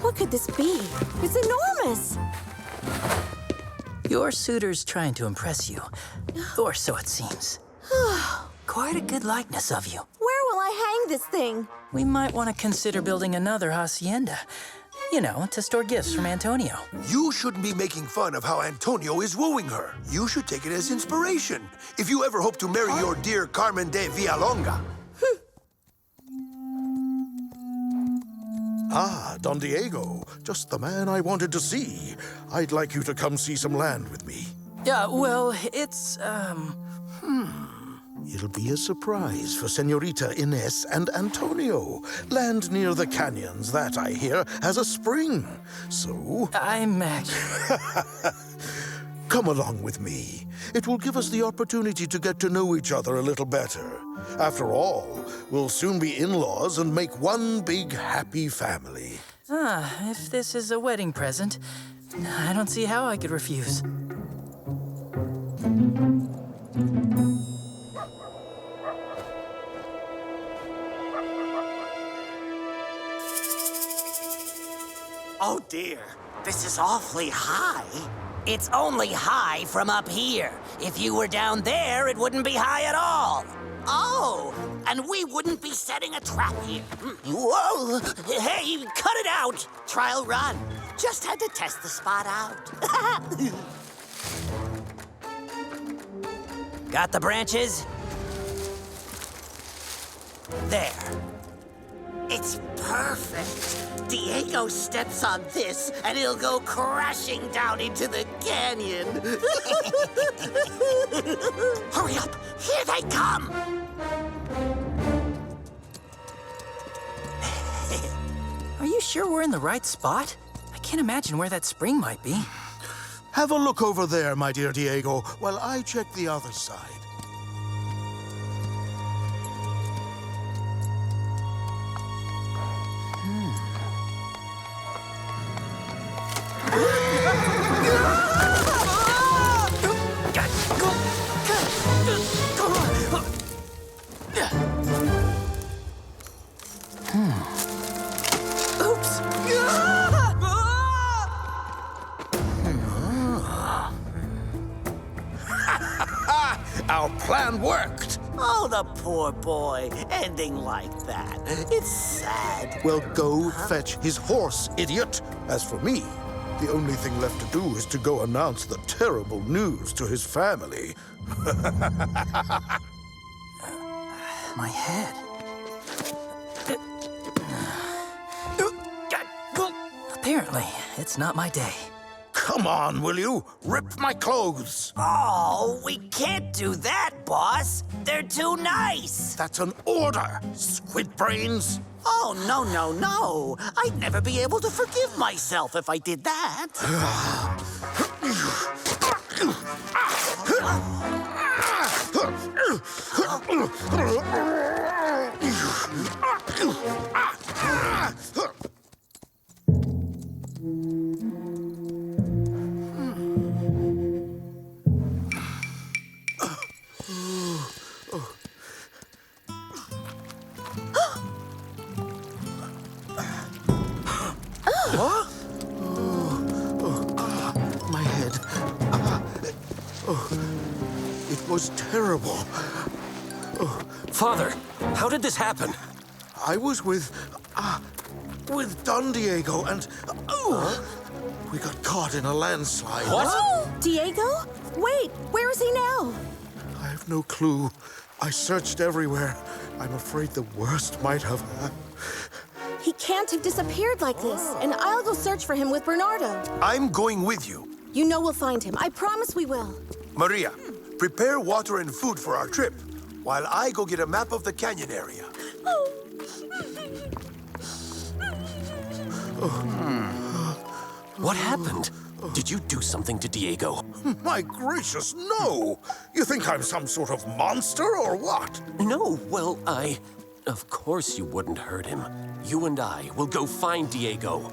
What could this be? It's enormous. Your suitor's trying to impress you, or so it seems. Quite a good likeness of you. Where will I hang this thing? We might want to consider building another hacienda. You know, to store gifts from Antonio. You shouldn't be making fun of how Antonio is wooing her. You should take it as inspiration if you ever hope to marry your dear Carmen de Villalonga. Ah, Don Diego, just the man I wanted to see. I'd like you to come see some land with me. Yeah, well, it's, It'll be a surprise for Senorita Ines and Antonio. Land near the canyons, that, I hear, has a spring. So... I'm actually... Come along with me. It will give us the opportunity to get to know each other a little better. After all, we'll soon be in-laws and make one big happy family. If this is a wedding present, I don't see how I could refuse. Oh dear, this is awfully high. It's only high from up here. If you were down there, it wouldn't be high at all. Oh, and we wouldn't be setting a trap here. Whoa! Hey, cut it out! Trial run. Just had to test the spot out. Got the branches? There. It's perfect. Diego steps on this, and it'll go crashing down into the canyon. Hurry up! Here they come! Are you sure we're in the right spot? I can't imagine where that spring might be. Have a look over there, my dear Diego, while I check the other side. Oops! Our plan worked. Oh, the poor boy, ending like that. It's sad. Well, go fetch his horse, idiot. As for me, the only thing left to do is to go announce the terrible news to his family. My head. Apparently, it's not my day. Come on, will you? Rip my clothes. Oh, we can't do that, boss. They're too nice. That's an order, squid brains. Oh, no, no, no. I'd never be able to forgive myself if I did that. Huh? My head. It was terrible. Father, how did this happen? I was with Don Diego and... We got caught in a landslide. What? Diego? Wait, where is he now? I have no clue. I searched everywhere. I'm afraid the worst might have happened. He can't have disappeared like this, and I'll go search for him with Bernardo. I'm going with you. You know we'll find him. I promise we will. Maria, prepare water and food for our trip, while I go get a map of the canyon area. What happened? Did you do something to Diego? My gracious, no! You think I'm some sort of monster or what? No, well, Of course you wouldn't hurt him. You and I will go find Diego.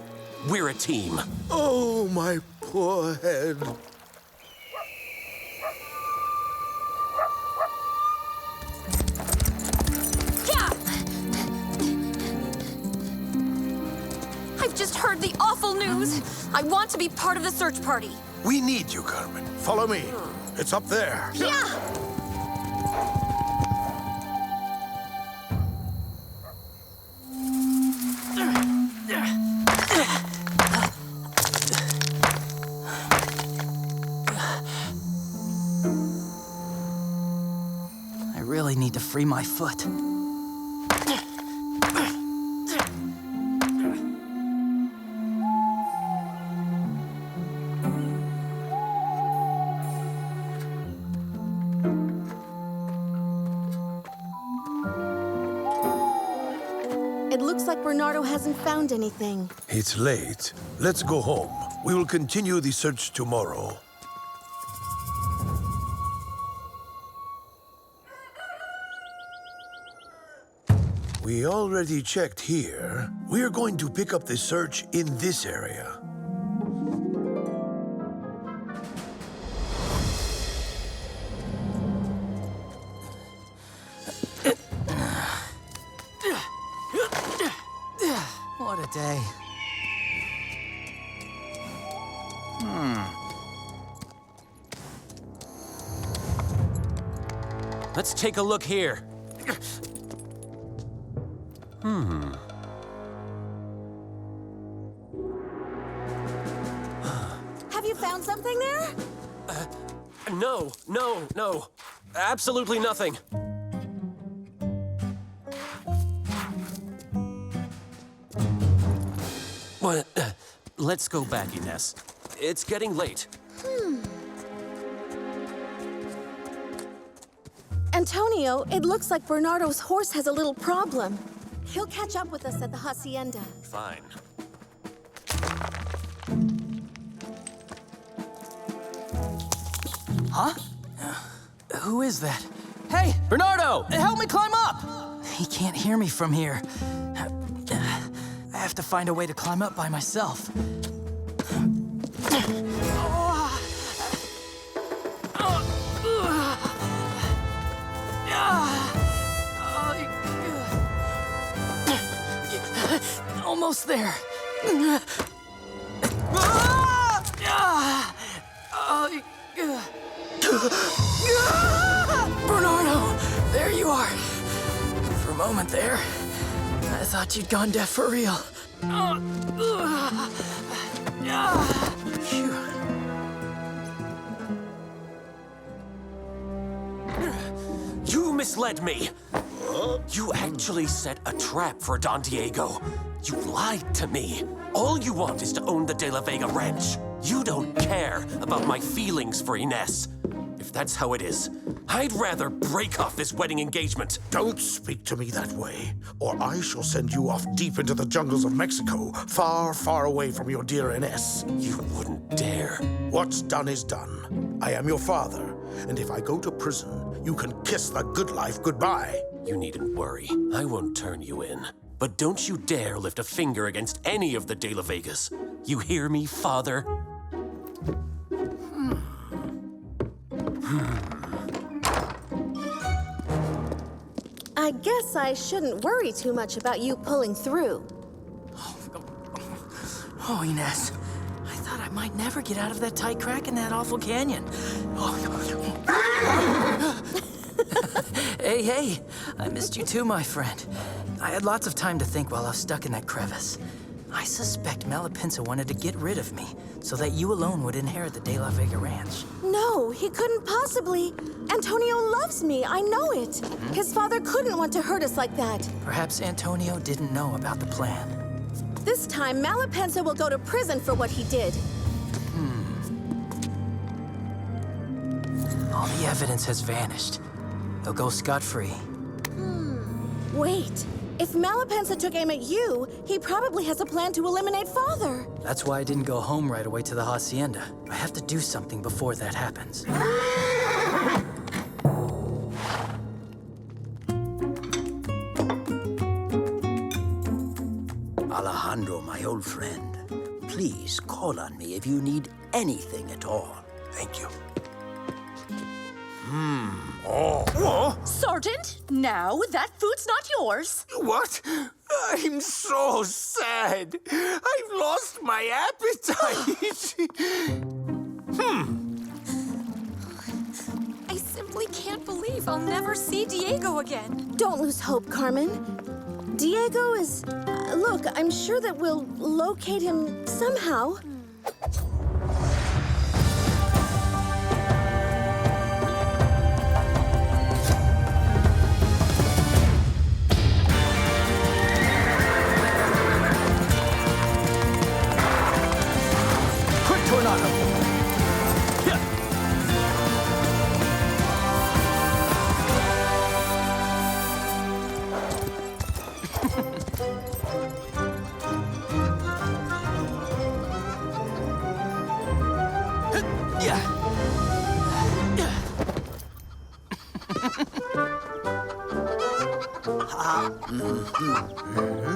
We're a team. Oh, my poor head. news. I want to be part of the search party. We need you, Carmen. Follow me. It's up there. Yeah! I really need to free my foot. It looks like Bernardo hasn't found anything. It's late. Let's go home. We will continue the search tomorrow. We already checked here. We are going to pick up the search in this area. What a day. Let's take a look here. Have you found something there? No. Absolutely nothing. Well, let's go back, Ines. It's getting late. Antonio, it looks like Bernardo's horse has a little problem. He'll catch up with us at the hacienda. Fine. Huh? Who is that? Hey, Bernardo! Help me climb up! He can't hear me from here. I have to find a way to climb up by myself. Almost there. Bernardo, there you are. For a moment there, I thought you'd gone deaf for real. Phew. You misled me. You actually set a trap for Don Diego. You lied to me. All you want is to own the De La Vega ranch. You don't care about my feelings for Ines. If that's how it is, I'd rather break off this wedding engagement. Don't speak to me that way, or I shall send you off deep into the jungles of Mexico, far, far away from your dear Ines. You wouldn't dare. What's done is done. I am your father, and if I go to prison, you can kiss the good life goodbye. You needn't worry. I won't turn you in. But don't you dare lift a finger against any of the De La Vegas. You hear me, father? I guess I shouldn't worry too much about you pulling through. Oh, Ines. I thought I might never get out of that tight crack in that awful canyon. Hey, I missed you too, my friend. I had lots of time to think while I was stuck in that crevice. I suspect Malapinsa wanted to get rid of me so that you alone would inherit the De La Vega ranch. No, he couldn't possibly. Antonio loves me, I know it. His father couldn't want to hurt us like that. Perhaps Antonio didn't know about the plan. This time, Malapinsa will go to prison for what he did. All the evidence has vanished. He'll go scot-free. Wait. If Malapinsa took aim at you, he probably has a plan to eliminate Father. That's why I didn't go home right away to the hacienda. I have to do something before that happens. Alejandro, my old friend, please call on me if you need anything at all. Thank you. Sergeant, now that food's not yours. What? I'm so sad. I've lost my appetite. I simply can't believe I'll never see Diego again. Don't lose hope, Carmen. Diego is... look, I'm sure that we'll locate him somehow. Quick tornado!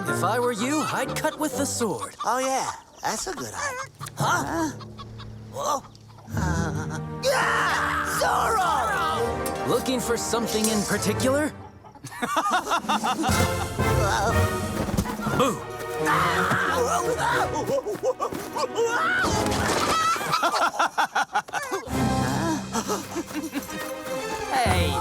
If I were you, I'd cut with the sword. Oh, yeah. That's a good idea. Huh? Whoa. Zorro! Looking for something in particular? Boo! Hey!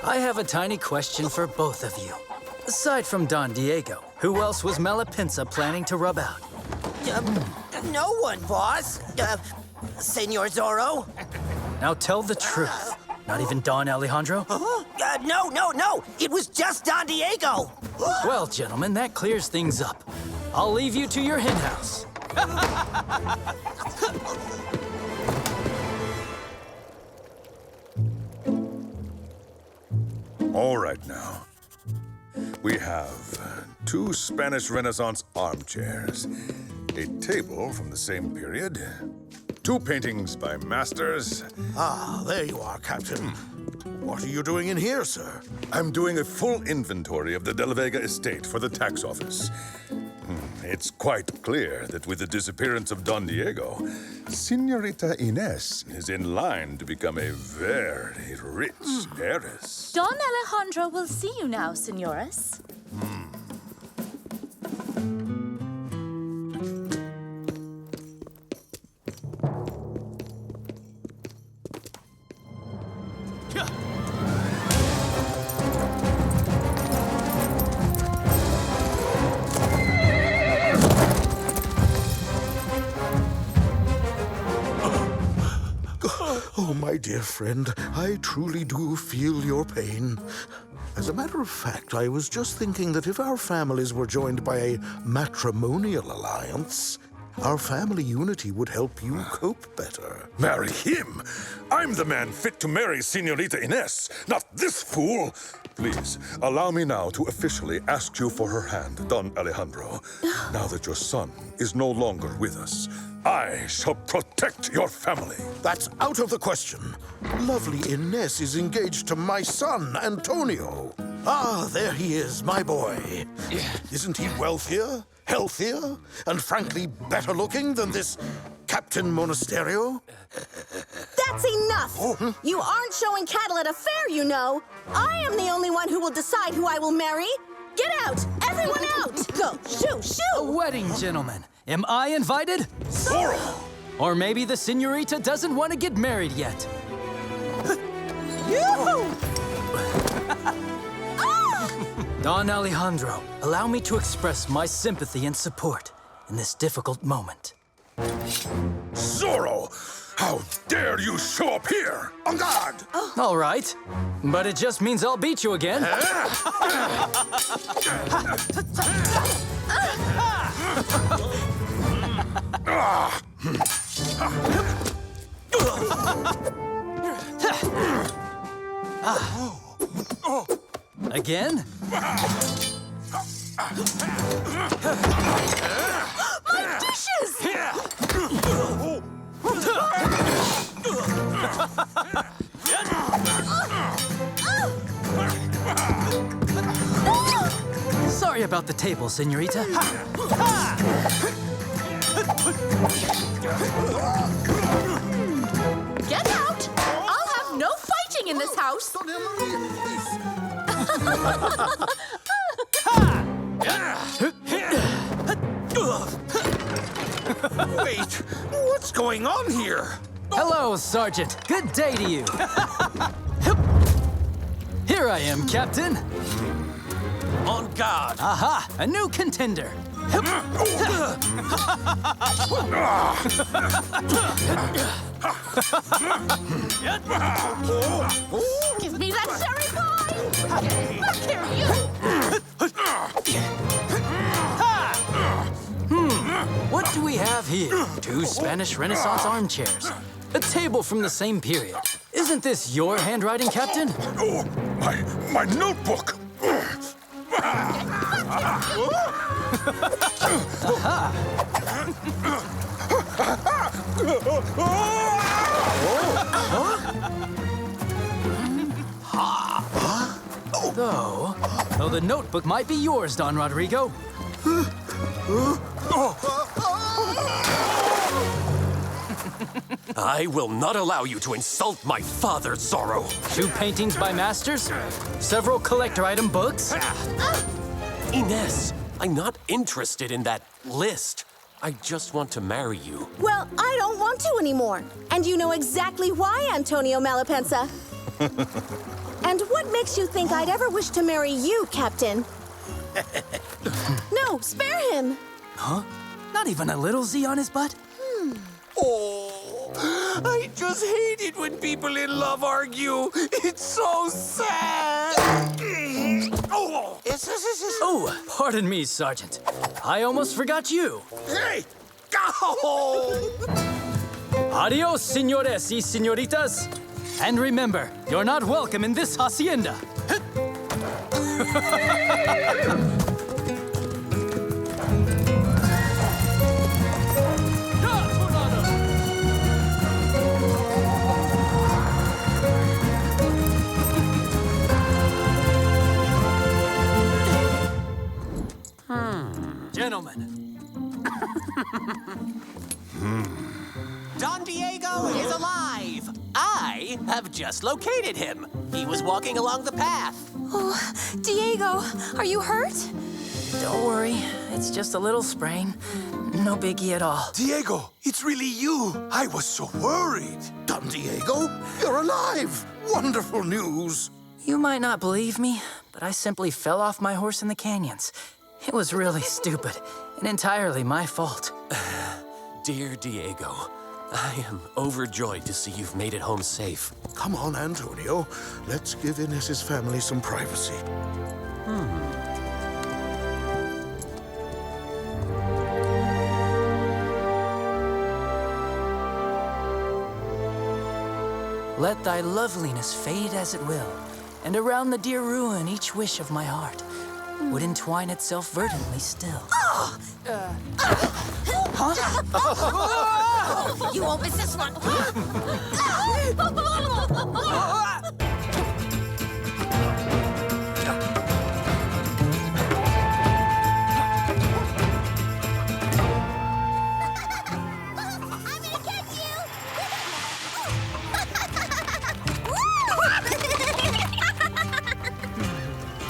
I have a tiny question for both of you. Aside from Don Diego, who else was Malapinsa planning to rub out? No one, boss. Senor Zorro? Now tell the truth. Not even Don Alejandro? No. It was just Don Diego. Well, gentlemen, that clears things up. I'll leave you to your hen house. All right now. We have 2 Spanish Renaissance armchairs, a table from the same period, 2 paintings by masters. Ah, there you are, Captain. What are you doing in here, sir? I'm doing a full inventory of the De La Vega estate for the tax office. It's quite clear that with the disappearance of Don Diego, Señorita Ines is in line to become a very rich heiress. Don Alejandro will see you now, señoras. Oh, my dear friend, I truly do feel your pain. As a matter of fact, I was just thinking that if our families were joined by a matrimonial alliance, our family unity would help you cope better. Marry him? I'm the man fit to marry Señorita Ines, not this fool. Please, allow me now to officially ask you for her hand, Don Alejandro. Now that your son is no longer with us, I shall protect your family. That's out of the question. Lovely Ines is engaged to my son, Antonio. Ah, there he is, my boy. Isn't he wealthier, healthier, and frankly better looking than this Captain Monasterio? That's enough! You aren't showing cattle at a fair, you know. I am the only one who will decide who I will marry. Get out! Everyone out! Go! Shoo! A wedding, gentlemen. Am I invited? Zorro! Or maybe the señorita doesn't want to get married yet. Don Alejandro, allow me to express my sympathy and support in this difficult moment. Zorro! How dare you show up here? En garde! All right, but it just means I'll beat you again. Again? My dishes! Sorry about the table, señorita. Get out! in this house. Wait, what's going on here? Hello, Sergeant. Good day to you. Here I am, Captain. On guard. Aha, a new contender. Give me that cherry pie! Look here, you! What do we have here? 2 Spanish Renaissance armchairs. A table from the same period. Isn't this your handwriting, Captain? Oh, my notebook! Though the notebook might be yours, Don Rodrigo. I will not allow you to insult my father, Zorro. 2 paintings by masters, several collector item books. Ines, I'm not interested in that list. I just want to marry you. Well, I don't want to anymore. And you know exactly why, Antonio Malapensa. And what makes you think I'd ever wish to marry you, Captain? No, spare him. Huh? Not even a little Z on his butt? Oh, I just hate it when people in love argue. It's so sad. Oh, pardon me, Sergeant. I almost forgot you. Hey! Go! Adios, señores y señoritas. And remember, you're not welcome in this hacienda. Gentlemen. Don Diego is alive! I have just located him. He was walking along the path. Oh, Diego, are you hurt? Don't worry, it's just a little sprain. No biggie at all. Diego, it's really you. I was so worried. Don Diego, you're alive. Wonderful news. You might not believe me, but I simply fell off my horse in the canyons. It was really stupid and entirely my fault. Dear Diego, I am overjoyed to see you've made it home safe. Come on, Antonio. Let's give Ines's family some privacy. Let thy loveliness fade as it will, and around the dear ruin each wish of my heart would entwine itself verdantly still. You won't miss this one.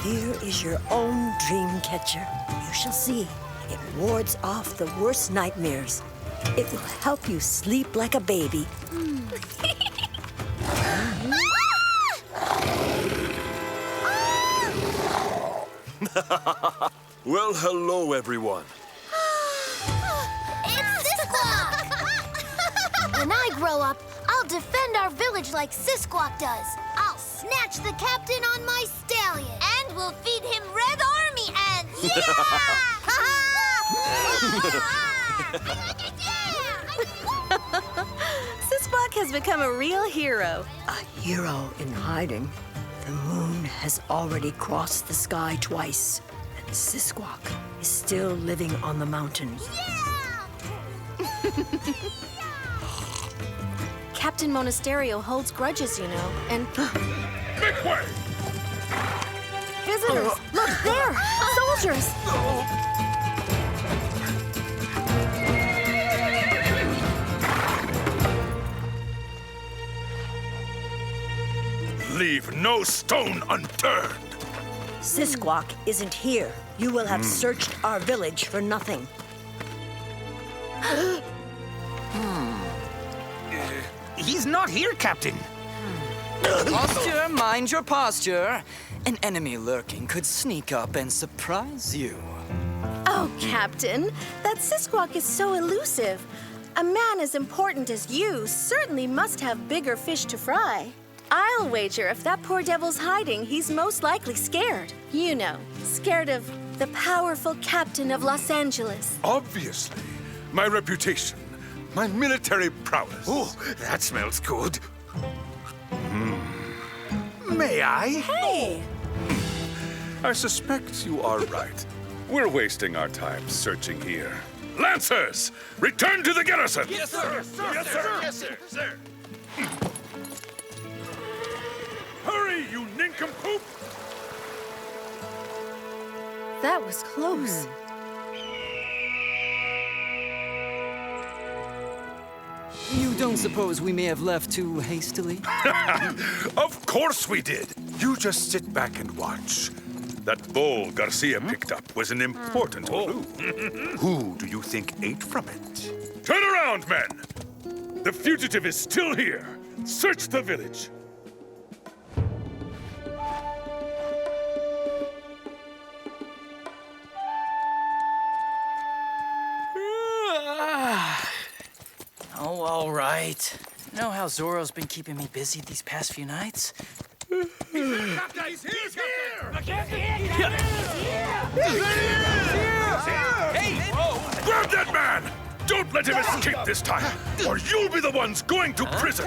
Here is your own dream catcher. You shall see. It wards off the worst nightmares. It will help you sleep like a baby. Well, hello, everyone. It's Sisquawk! When I grow up, I'll defend our village like Sisquawk does. I'll snatch the captain on my stallion. And we'll feed him Red Army ants. Sisquawk has become a real hero. A hero in hiding. The moon has already crossed the sky twice, and Sisquawk is still living on the mountain. Captain Monasterio holds grudges, you know, and... Make way! Visitors! Look, there! Soldiers! no stone unturned. Sisquak isn't here. You will have searched our village for nothing. He's not here, Captain. Posture, mind your posture. An enemy lurking could sneak up and surprise you. Oh, Captain, that Sisquak is so elusive. A man as important as you certainly must have bigger fish to fry. I'll wager if that poor devil's hiding, he's most likely scared. You know, scared of the powerful captain of Los Angeles. Obviously. My reputation, my military prowess. Oh, that smells good. May I? Hey! I suspect you are right. We're wasting our time searching here. Lancers, return to the garrison! Yes, sir! Yes, sir! Yes, sir! Yes, sir! Hurry, you nincompoop! That was close. You don't suppose we may have left too hastily? Of course we did. You just sit back and watch. That bowl Garcia picked up was an important clue. Who do you think ate from it? Turn around, men! The fugitive is still here. Search the village. Oh, all right. You know how Zorro's been keeping me busy these past few nights? He's here! Hey! Grab that man! Don't let him escape this time, or you'll be the ones going to prison!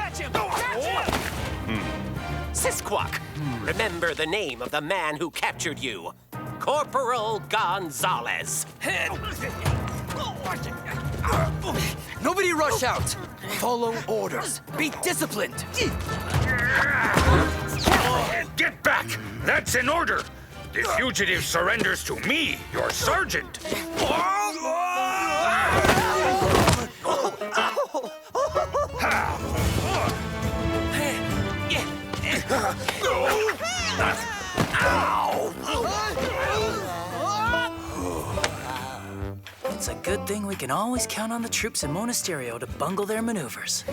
Sisquak! Remember the name of the man who captured you. Corporal Gonzalez. Nobody rush out. Follow orders. Be disciplined. Get back! That's an order! The fugitive surrenders to me, your sergeant. It's a good thing we can always count on the troops in Monasterio to bungle their maneuvers.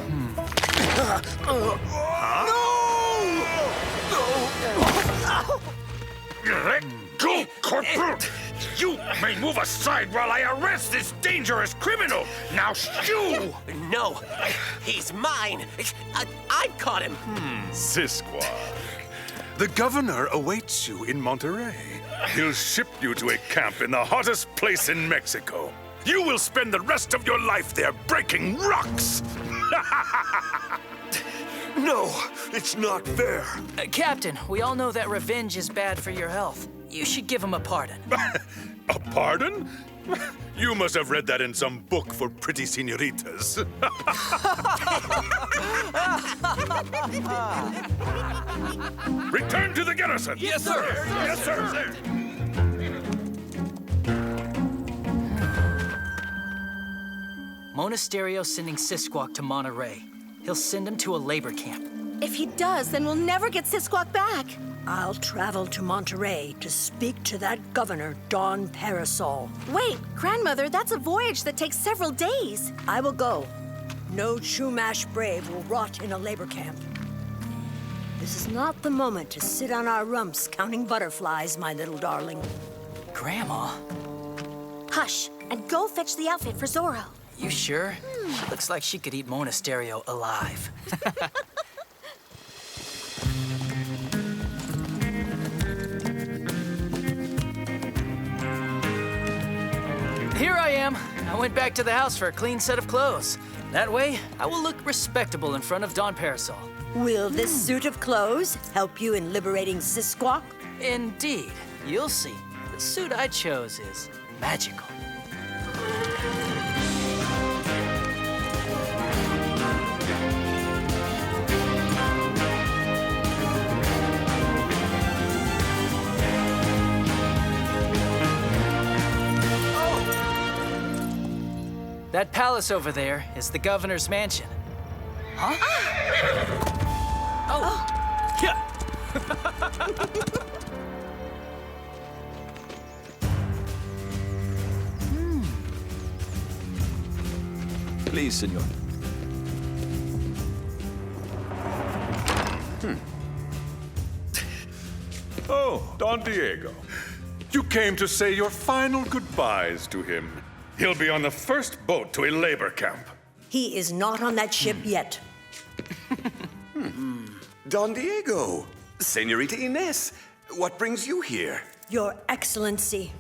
Let go, Corporal! You may move aside while I arrest this dangerous criminal! Now shoo! No, he's mine. I caught him. Sisquak. The governor awaits you in Monterrey. He'll ship you to a camp in the hottest place in Mexico. You will spend the rest of your life there breaking rocks! No, it's not fair. Captain, we all know that revenge is bad for your health. You should give him a pardon. A pardon? You must have read that in some book for pretty senoritas. Return to the garrison! Yes, sir! Yes, sir! Monasterio sending Sisquak to Monterrey. He'll send him to a labor camp. If he does, then we'll never get Sisquak back. I'll travel to Monterrey to speak to that governor, Don Parasol. Wait, Grandmother, that's a voyage that takes several days. I will go. No Chumash brave will rot in a labor camp. This is not the moment to sit on our rumps counting butterflies, my little darling. Grandma? Hush, and go fetch the outfit for Zorro. You sure? She looks like she could eat Monasterio alive. Here I am. I went back to the house for a clean set of clothes. That way, I will look respectable in front of Don Parasol. Will this suit of clothes help you in liberating Sisquak? Indeed. You'll see. The suit I chose is magical. That palace over there is the governor's mansion. Huh? Oh. Yeah. Please, senor. Oh, Don Diego. You came to say your final goodbyes to him. He'll be on the first boat to a labor camp. He is not on that ship yet. Don Diego, Senorita Ines, what brings you here? Your Excellency,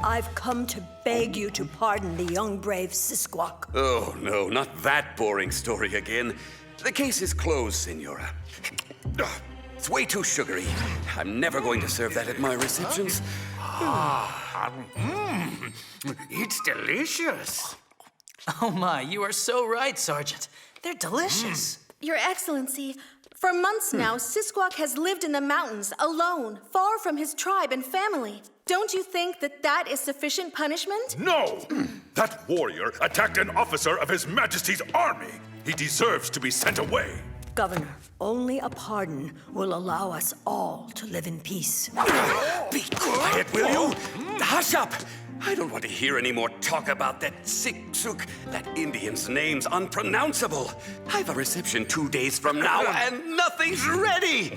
I've come to beg you to pardon the young brave Sisquak. Oh, no, not that boring story again. The case is closed, Senora. It's way too sugary. I'm never going to serve that at my receptions. It's delicious. Oh my, you are so right, Sergeant. They're delicious. Your Excellency, for months now, Sisquak has lived in the mountains, alone, far from his tribe and family. Don't you think that that is sufficient punishment? No! That warrior attacked an officer of His Majesty's army. He deserves to be sent away. Governor, only a pardon will allow us all to live in peace. Be quiet, will you? Hush up! I don't want to hear any more talk about that Siksuk. That Indian's name's unpronounceable. I've a reception 2 days from now, and nothing's ready!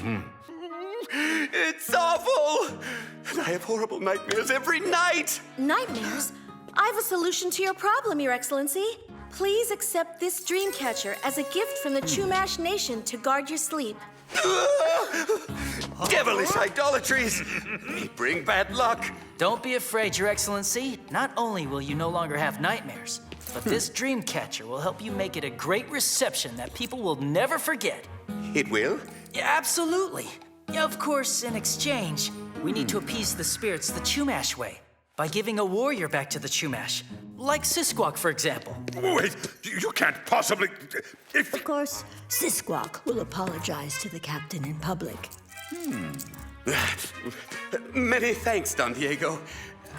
It's awful! And I have horrible nightmares every night! Nightmares? I have a solution to your problem, Your Excellency. Please accept this dream catcher as a gift from the Chumash Nation to guard your sleep. Devilish idolatries! They bring bad luck. Don't be afraid, Your Excellency. Not only will you no longer have nightmares, but this dream catcher will help you make it a great reception that people will never forget. It will? Yeah, absolutely. Yeah, of course, in exchange, we need to appease the spirits the Chumash way by giving a warrior back to the Chumash, like Sisquak, for example. Wait, you can't possibly... Of course, Sisquak will apologize to the captain in public. Many thanks, Don Diego.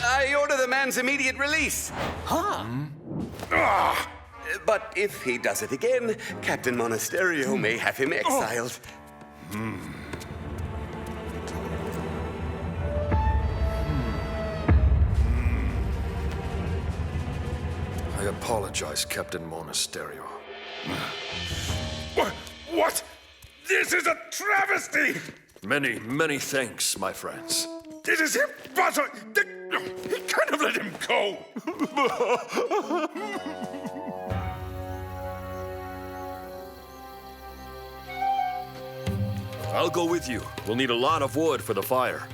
I order the man's immediate release. Huh? But if he does it again, Captain Monasterio may have him exiled. I apologize, Captain Monasterio. What? This is a travesty! Many thanks, my friends. It is impossible! He can't have let him go! I'll go with you. We'll need a lot of wood for the fire.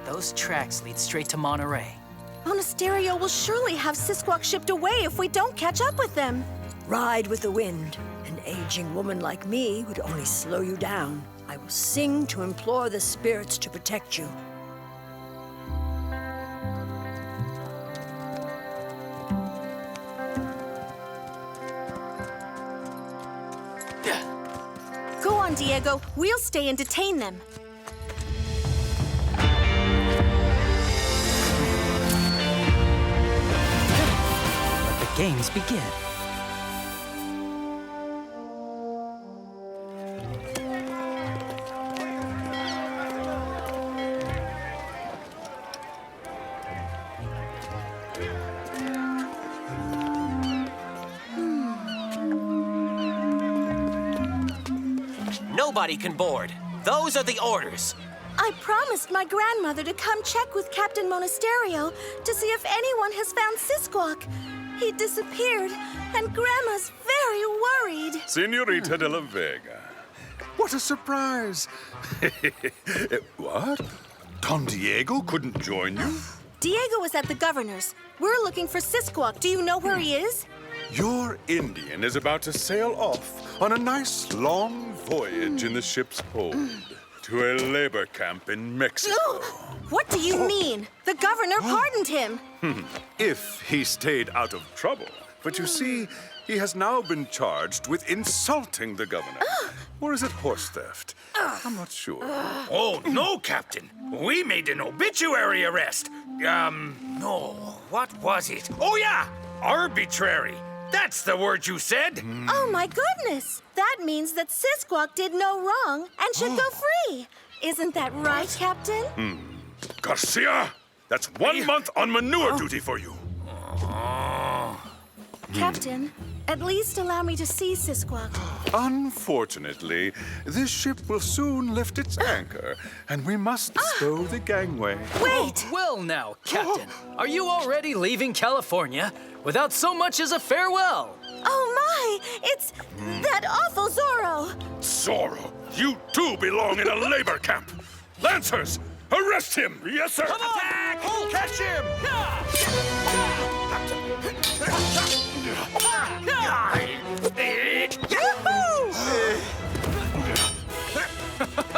Those tracks lead straight to Monterey. Monasterio will surely have Sisquak shipped away if we don't catch up with them. Ride with the wind. An aging woman like me would only slow you down. I will sing to implore the spirits to protect you. Go on, Diego. We'll stay and detain them. Let the games begin. Nobody can board. Those are the orders. I promised my grandmother to come check with Captain Monasterio to see if anyone has found Sisquak. He disappeared, and Grandma's very worried. Senorita de la Vega. What a surprise. What? Don Diego couldn't join you? Diego is at the governor's. We're looking for Sisquak. Do you know where he is? Your Indian is about to sail off on a nice long voyage in the ship's hold to a labor camp in Mexico. What do you mean? The governor pardoned him. If he stayed out of trouble. But you see, he has now been charged with insulting the governor. Or is it horse theft? I'm not sure. Oh, no, Captain. We made an obituary arrest. No. What was it? Oh, yeah! Arbitrary. That's the word you said. Oh, my goodness. That means that Sisquak did no wrong and should go free. Isn't that right, Captain? Garcia, that's 1 month on manure duty for you. Captain, at least allow me to see Sisquak. Unfortunately, this ship will soon lift its anchor, and we must stow the gangway. Wait! Well now, Captain, are you already leaving California without so much as a farewell? Oh my! It's that awful Zorro! Zorro, you too belong in a labor camp. Lancers, arrest him! Yes, sir! Come on! Attack! Catch him!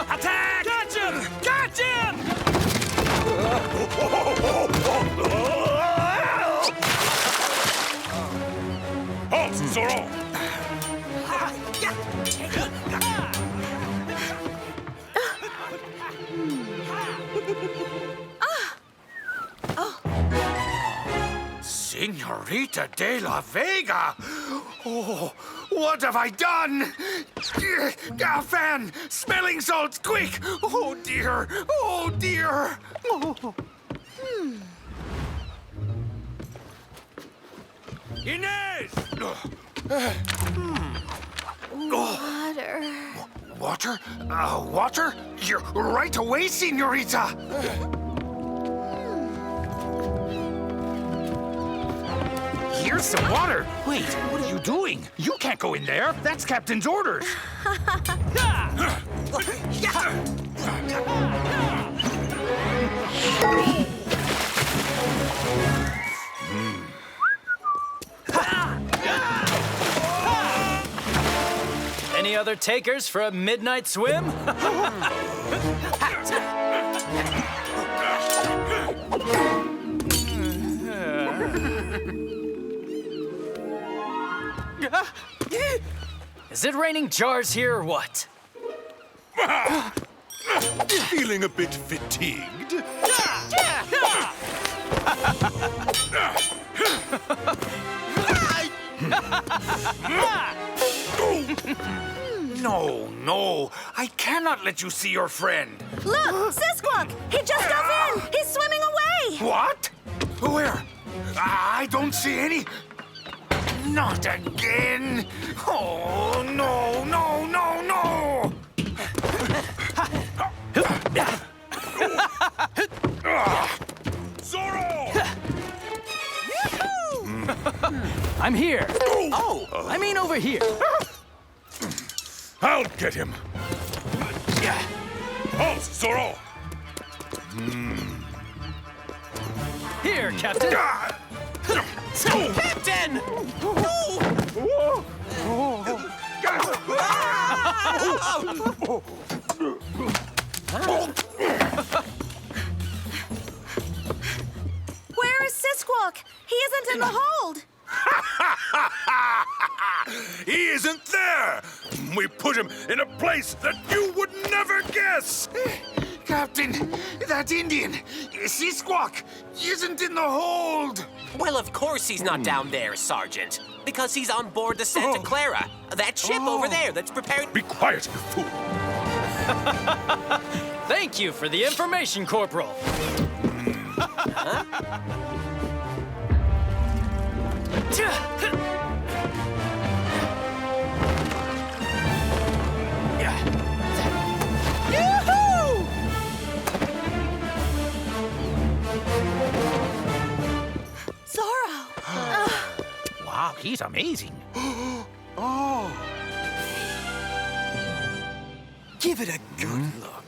Attack! Catch him! Catch him! Halt, Zorro! Senorita de la Vega! Oh, what have I done? Fan! Smelling salts, quick! Oh, dear! Oh, dear! Oh. Ines! Water. Water? Water? You're right away, Senorita! Here's some water. Wait, what are you doing? You can't go in there. That's Captain's orders. Any other takers for a midnight swim? Is it raining jars here or what? Feeling a bit fatigued? No, no. I cannot let you see your friend. Look! Sisquak! He just dove in! He's swimming away! What? Where? I don't see any. Not again! Oh, no, no, no, no! Zorro! I'm here. Oh, I mean over here. I'll get him. Halt, Zorro! Here, Captain. Captain! Where is Sisquak? He isn't in the hold. He isn't there! We put him in a place that you would never guess! Captain, that Indian, Sisquak, isn't in the hold. Well, of course he's not down there, Sergeant. Because he's on board the Santa Clara. That ship over there that's prepared... Be quiet, you fool! Thank you for the information, Corporal. Zorro! Wow, he's amazing. Give it a good look.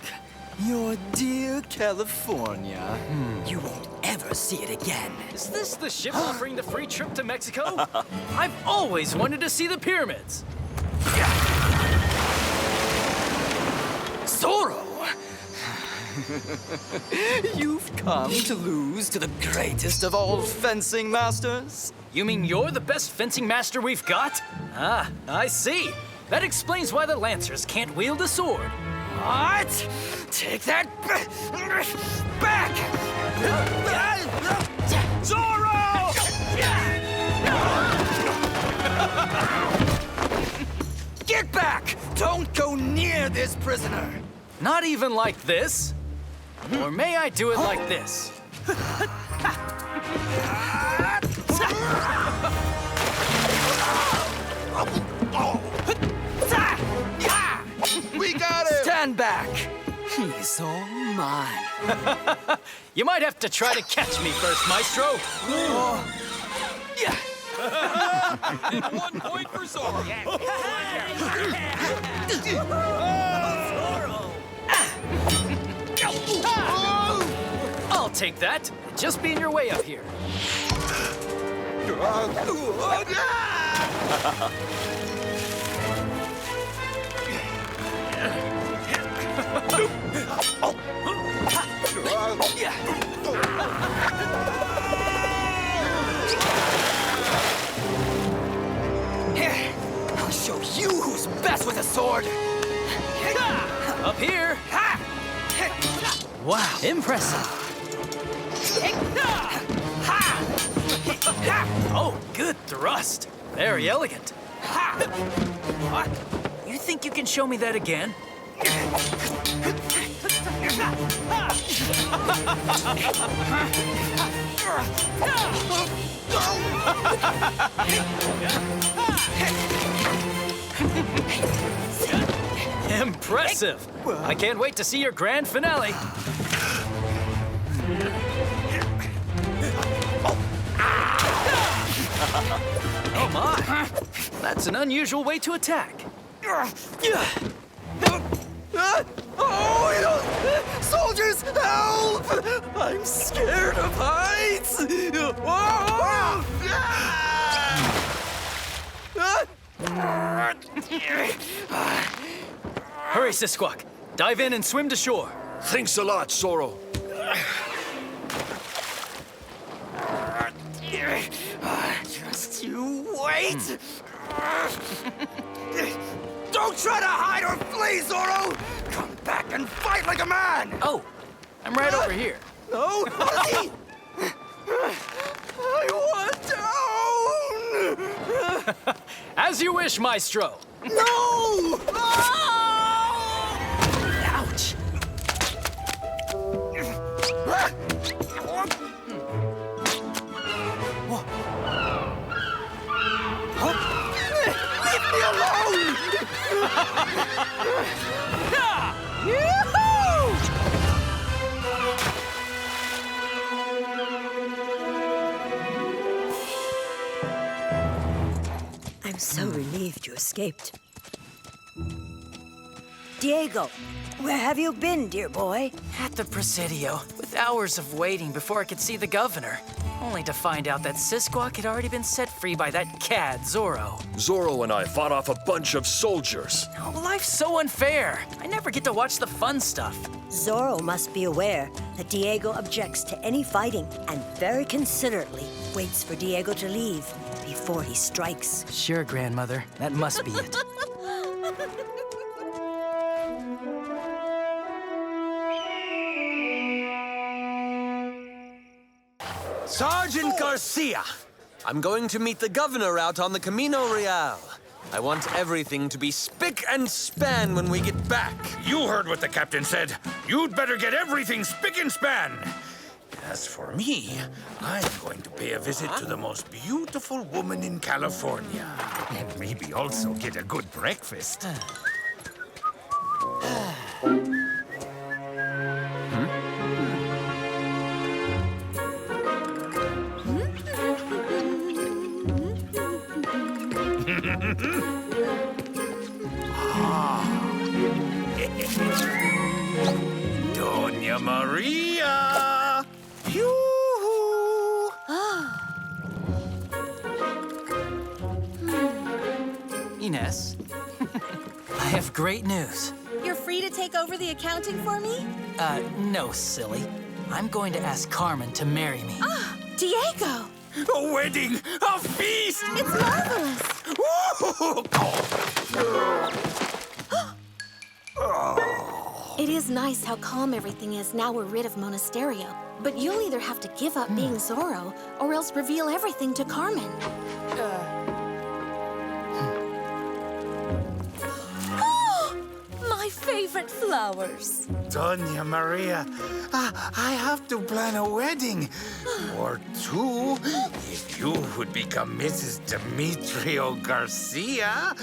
Your dear California. You won't ever see it again. Is this the ship offering the free trip to Mexico? I've always wanted to see the pyramids. Zorro! You've come to lose to the greatest of all fencing masters? You mean you're the best fencing master we've got? Ah, I see. That explains why the Lancers can't wield a sword. What? Take that back! Zorro! Get back! Don't go near this prisoner! Not even like this? Or may I do it like this? We got him! Stand back! He's all mine. You might have to try to catch me first, Maestro. Yeah. 1 point for Zorro. I'll take that. Just be in your way up here. Here, I'll show you who's best with a sword. Up here. Wow, impressive. Oh, good thrust. Very elegant. What? You think you can show me that again? Impressive. I can't wait to see your grand finale. Oh my! That's an unusual way to attack. Soldiers, help! I'm scared of heights! Hurry, Sisquak. Dive in and swim to shore. Thanks a lot, Zorro. Just you wait! Don't try to hide or flee, Zorro! Come back and fight like a man! Oh, I'm right over here. No, Ozzy! I want down! As you wish, Maestro. No! Ouch! Leave me alone! I'm so relieved you escaped. Diego, where have you been, dear boy? At the Presidio, with hours of waiting before I could see the governor. Only to find out that Sisquak had already been set free by that cad, Zorro. Zorro and I fought off a bunch of soldiers. Oh, life's so unfair. I never get to watch the fun stuff. Zorro must be aware that Diego objects to any fighting and very considerately waits for Diego to leave before he strikes. Sure, grandmother. That must be it. Sergeant Garcia, I'm going to meet the governor out on the Camino Real. I want everything to be spick and span when we get back. You heard what the captain said. You'd better get everything spick and span. As for me, I'm going to pay a visit to the most beautiful woman in California. And maybe also get a good breakfast. Maria! Yoo-hoo! Ines, I have great news. You're free to take over the accounting for me? No, silly. I'm going to ask Carmen to marry me. Ah, Diego! A wedding! A feast! It's marvelous! It is nice how calm everything is now we're rid of Monasterio. But you'll either have to give up being Zorro, or else reveal everything to Carmen. My favorite flowers. Doña Maria, I have to plan a wedding. Or two, if you would become Mrs. Demetrio Garcia.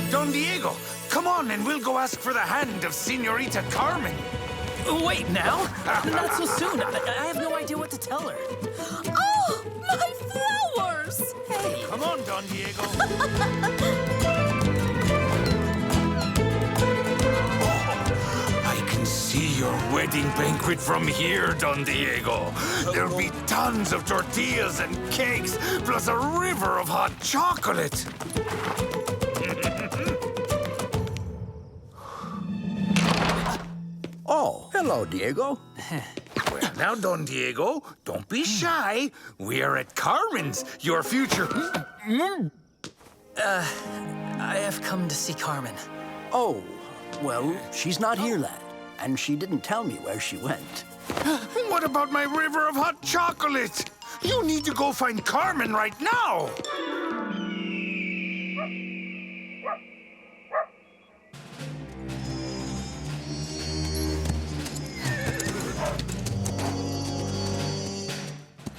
Don Diego, come on and we'll go ask for the hand of Senorita Carmen. Wait, now? Not so soon. I have no idea what to tell her. Oh, my flowers! Hey, come on, Don Diego. I can see your wedding banquet from here, Don Diego. There'll be tons of tortillas and cakes, plus a river of hot chocolate. Oh, hello, Diego. Well, now, Don Diego, don't be shy. We are at Carmen's, your future... I have come to see Carmen. Oh, well, she's not here, lad. And she didn't tell me where she went. What about my river of hot chocolate? You need to go find Carmen right now.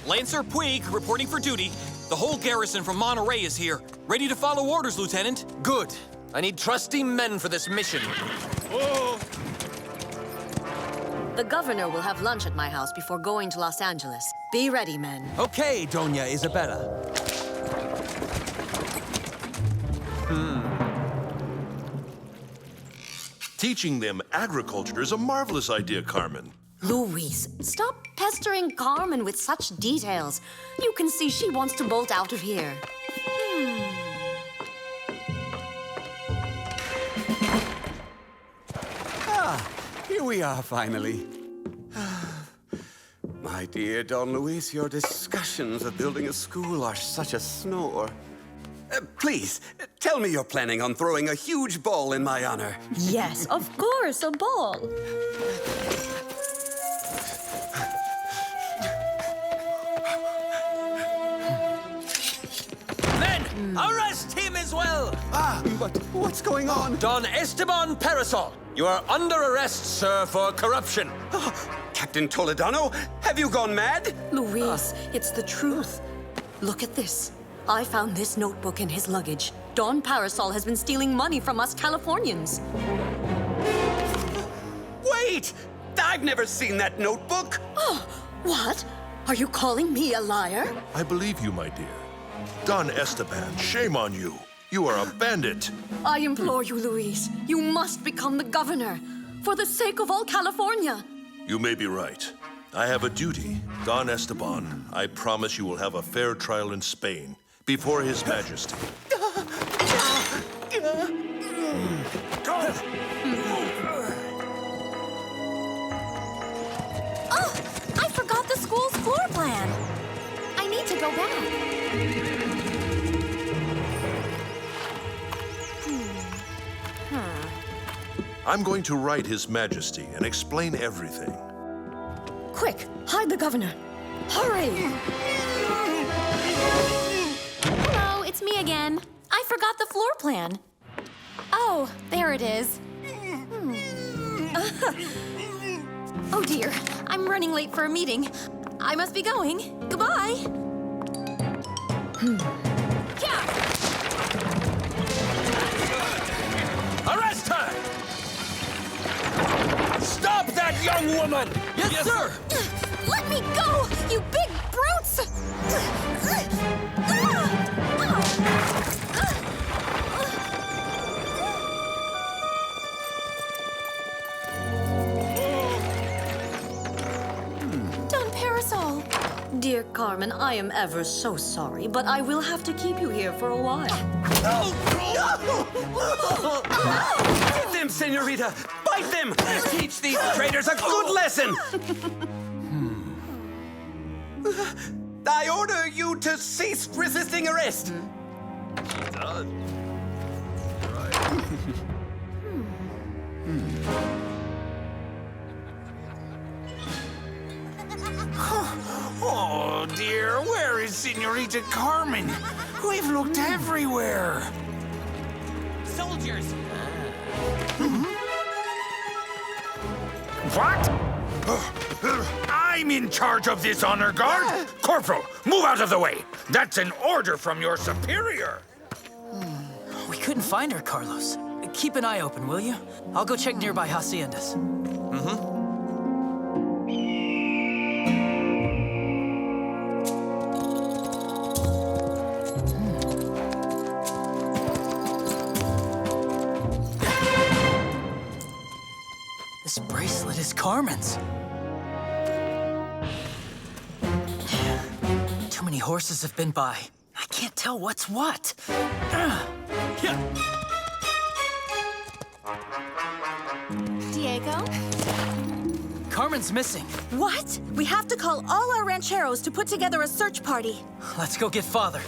Lancer Puig reporting for duty. The whole garrison from Monterey is here. Ready to follow orders, Lieutenant. Good. I need trusty men for this mission. Oh. The governor will have lunch at my house before going to Los Angeles. Be ready, men. Okay, Doña Isabella. Teaching them agriculture is a marvelous idea, Carmen. Luis, stop pestering Carmen with such details. You can see she wants to bolt out of here. Here we are, finally. My dear Don Luis, your discussions of building a school are such a snore. Please, tell me you're planning on throwing a huge ball in my honor. Yes, of course, a ball. Men, arrest him as well! But what's going on? Don Esteban Parasol, you are under arrest, sir, for corruption. Captain Toledano, have you gone mad? Luis, it's the truth. Look at this. I found this notebook in his luggage. Don Parasol has been stealing money from us Californians. Wait! I've never seen that notebook. Oh, what? Are you calling me a liar? I believe you, my dear. Don Esteban, shame on you. You are a bandit. I implore you, Luis. You must become the governor. For the sake of all California. You may be right. I have a duty. Don Esteban, I promise you will have a fair trial in Spain before His Majesty. Oh, I forgot the school's floor plan. I need to go back. I'm going to write His Majesty and explain everything. Quick, hide the governor. Hurry! Hello, it's me again. I forgot the floor plan. Oh, there it is. Oh dear, I'm running late for a meeting. I must be going. Goodbye. Arrest her! Stop that young woman! Yes, sir! Let me go, you big brutes! Carmen, I am ever so sorry, but I will have to keep you here for a while. Get them, senorita! Bite them! Teach these traitors a good lesson! I order you to cease resisting arrest. Oh, dear, where is Senorita Carmen? We've looked everywhere. Soldiers! What? I'm in charge of this honor guard. Corporal, move out of the way. That's an order from your superior. We couldn't find her, Carlos. Keep an eye open, will you? I'll go check nearby haciendas. This bracelet is Carmen's. Too many horses have been by. I can't tell what's what. Diego? Carmen's missing. What? We have to call all our rancheros to put together a search party. Let's go get Father.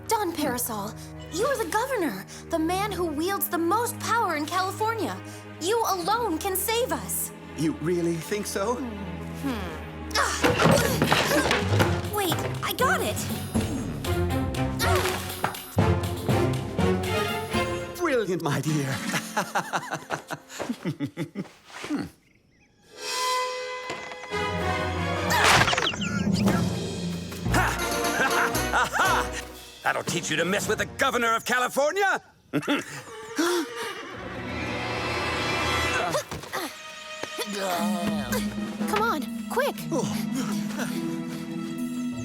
Don Parasol, you are the governor, the man who wields the most power in California. You alone can save us. You really think so? Wait, I got it. Brilliant, my dear. That'll teach you to mess with the governor of California. Come on, quick.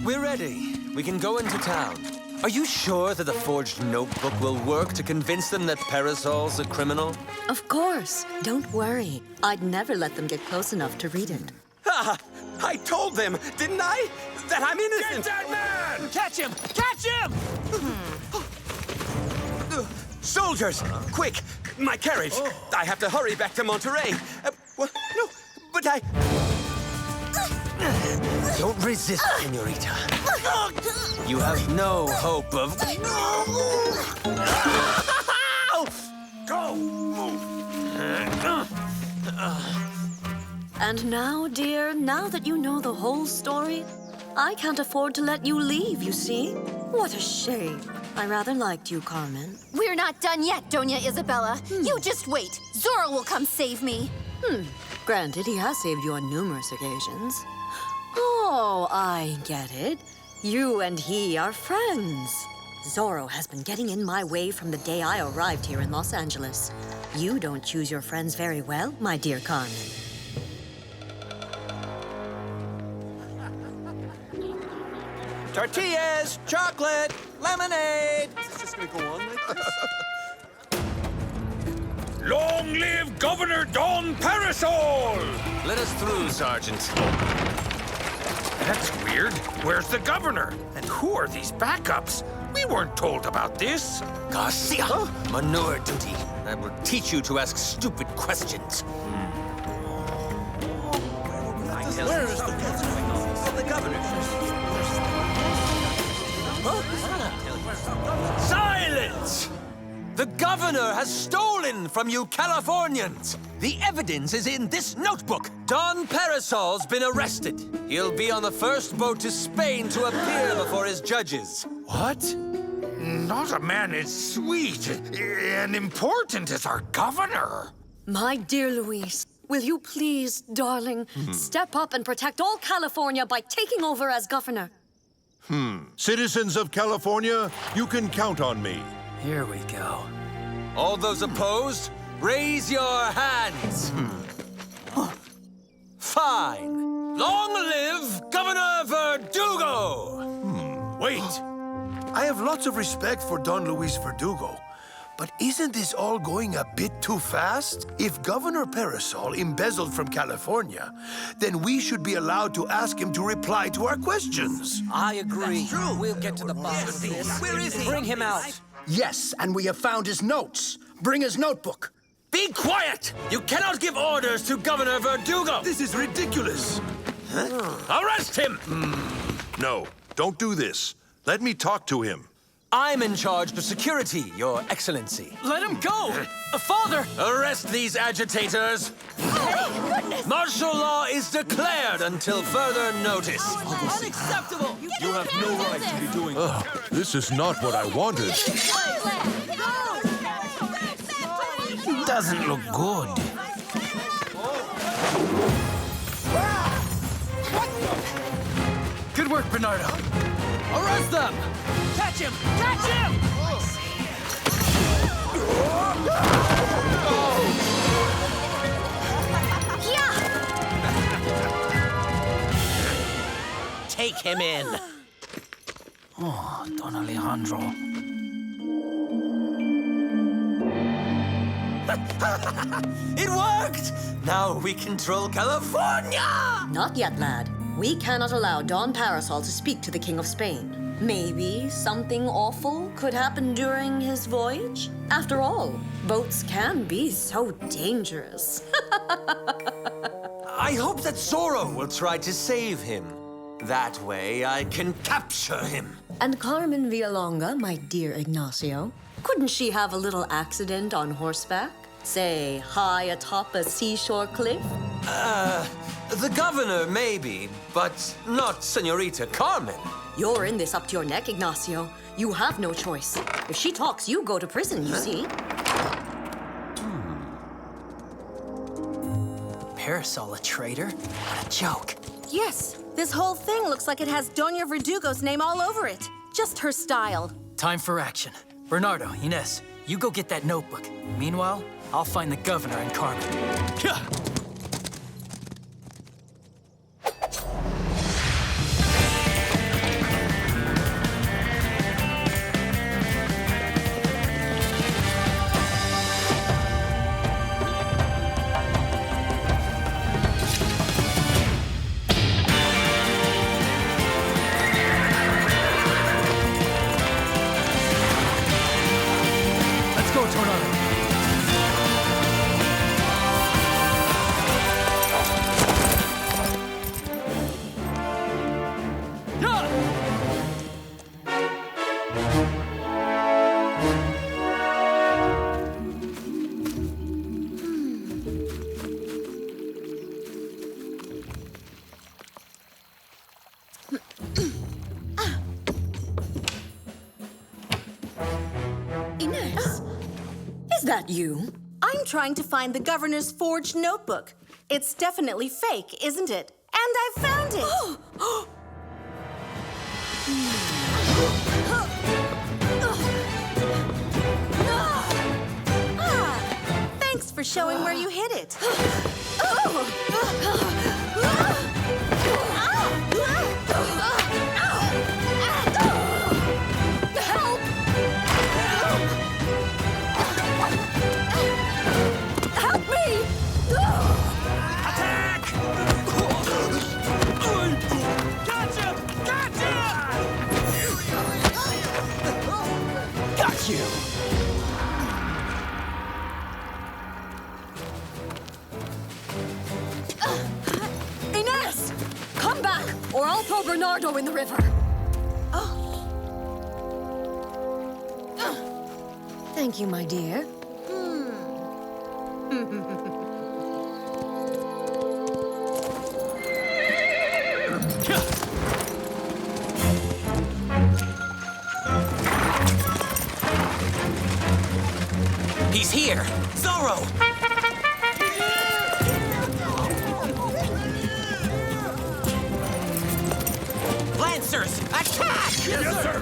We're ready. We can go into town. Are you sure that the forged notebook will work to convince them that Parasol's a criminal? Of course. Don't worry. I'd never let them get close enough to read it. I told them, didn't I? That I'm innocent. Get that man! Catch him! Catch him! Soldiers, quick! My carriage. I have to hurry back to Monterey. What? No, but I... Don't resist, senorita. You have no hope of... Go! And now, dear, now that you know the whole story, I can't afford to let you leave, you see? What a shame. I rather liked you, Carmen. We're not done yet, Doña Isabella. You just wait. Zorro will come save me. Granted, he has saved you on numerous occasions. Oh, I get it. You and he are friends. Zorro has been getting in my way from the day I arrived here in Los Angeles. You don't choose your friends very well, my dear Carmen. Tortillas, chocolate, lemonade. Is this just gonna go on like this? Long live Governor Don Parasol! Let us through, Sergeant. That's weird. Where's the governor? And who are these backups? We weren't told about this. Garcia, manure duty. I will teach you to ask stupid questions. Where is the governor? Silence! The governor has stolen from you Californians. The evidence is in this notebook. Don Parasol's been arrested. He'll be on the first boat to Spain to appear before his judges. What? Not a man as sweet and important as our governor. My dear Luis, will you please, darling, step up and protect all California by taking over as governor? Citizens of California, you can count on me. Here we go. All those opposed, raise your hands. Fine. Long live Governor Verdugo! Wait. I have lots of respect for Don Luis Verdugo, But isn't this all going a bit too fast? If Governor Parasol embezzled from California, then we should be allowed to ask him to reply to our questions. I agree. We'll get to the bottom of this. Where is he? Bring him out. Yes, and we have found his notes. Bring his notebook. Be quiet! You cannot give orders to Governor Verdugo! This is ridiculous. Arrest him! No, don't do this. Let me talk to him. I'm in charge of security, Your Excellency. Let him go! Father! Arrest these agitators! Martial law is declared until further notice. Unacceptable! You have no right to be doing that. This is not what I wanted. Doesn't look good. Good work, Bernardo. Arrest them! Catch him! Catch him! Take him in. Oh, Don Alejandro. It worked! Now we control California! Not yet, lad. We cannot allow Don Parasol to speak to the King of Spain. Maybe something awful could happen during his voyage? After all, boats can be so dangerous. I hope that Zorro will try to save him. That way I can capture him. And Carmen Villalonga, my dear Ignacio, couldn't she have a little accident on horseback? Say, high atop a seashore cliff? The governor, maybe, but not Senorita Carmen. You're in this up to your neck, Ignacio. You have no choice. If she talks, you go to prison, you see. Parasol a traitor? What a joke. Yes, this whole thing looks like it has Doña Verdugo's name all over it. Just her style. Time for action. Bernardo, Ines, you go get that notebook. Meanwhile, I'll find the governor and Carmen. Ines, is that you? I'm trying to find the governor's forged notebook. It's definitely fake, isn't it? And I found it! Thanks for showing where you hid it. Help me! Attack! Gotcha! Gotcha! Got you! Ines! Come back, or I'll throw Bernardo in the river. Thank you, my dear. He's here! Zorro! Lancers, attack! Yes, sir!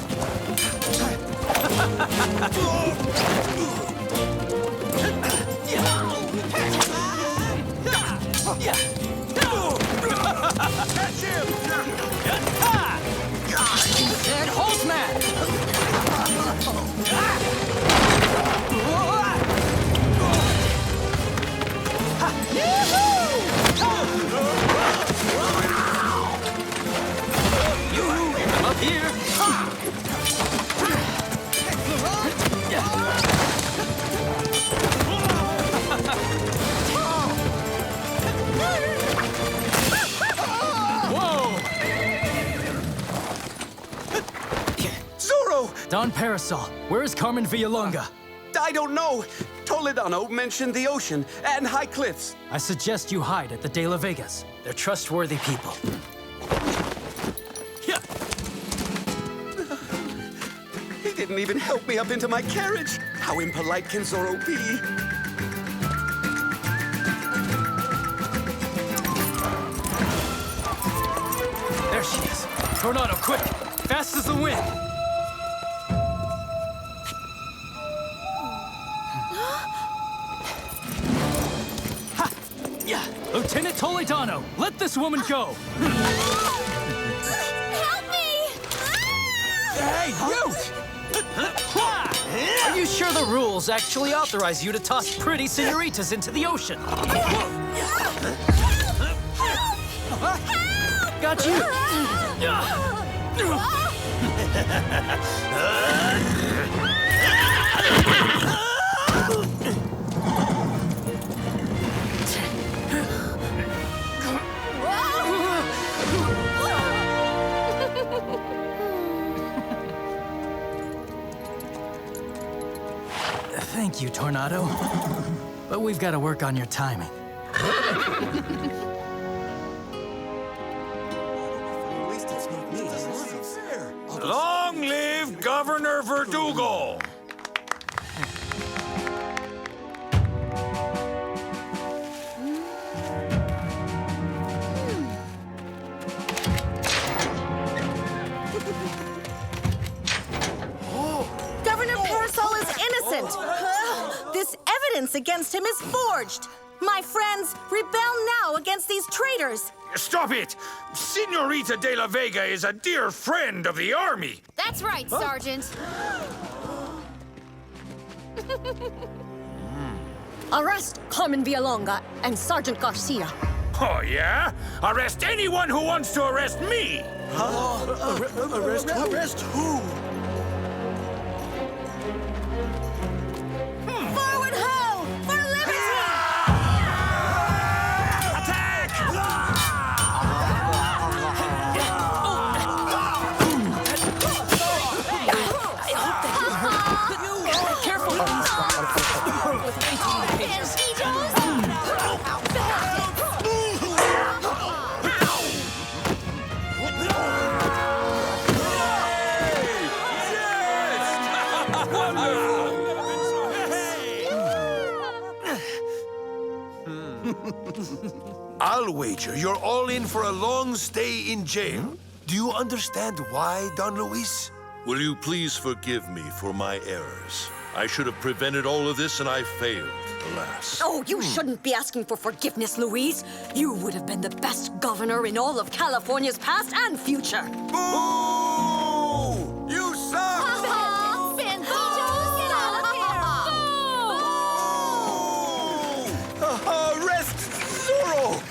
Catch him! And horseman! Don Parasol, where is Carmen Villalonga? I don't know. Toledano mentioned the ocean and high cliffs. I suggest you hide at the De La Vegas. They're trustworthy people. He didn't even help me up into my carriage. How impolite can Zorro be? There she is. Bernardo, quick! Fast as the wind! Ha! Yeah. Lieutenant Toledano, let this woman go! Help me! Hey, you! Are you sure the rules actually authorize you to toss pretty senoritas into the ocean? Got you! Thank you, Tornado. But we've got to work on your timing. Long live Governor Verdugo! Governor Parasol is innocent. This evidence against him is forged. My friends, rebel now against these traitors. Stop it! Senorita de la Vega is a dear friend of the army. That's right, Sergeant. Arrest Carmen Villalonga and Sergeant Garcia. Oh, yeah? Arrest anyone who wants to arrest me! Arrest who? Forward ho! For liberty! Attack! Careful! I'll wager you're all in for a long stay in jail. Do you understand why, Don Luis? Will you please forgive me for my errors? I should have prevented all of this, and I failed, alas. Oh, you shouldn't be asking for forgiveness, Luis. You would have been the best governor in all of California's past and future. Boo! You suck! Arrest Zorro!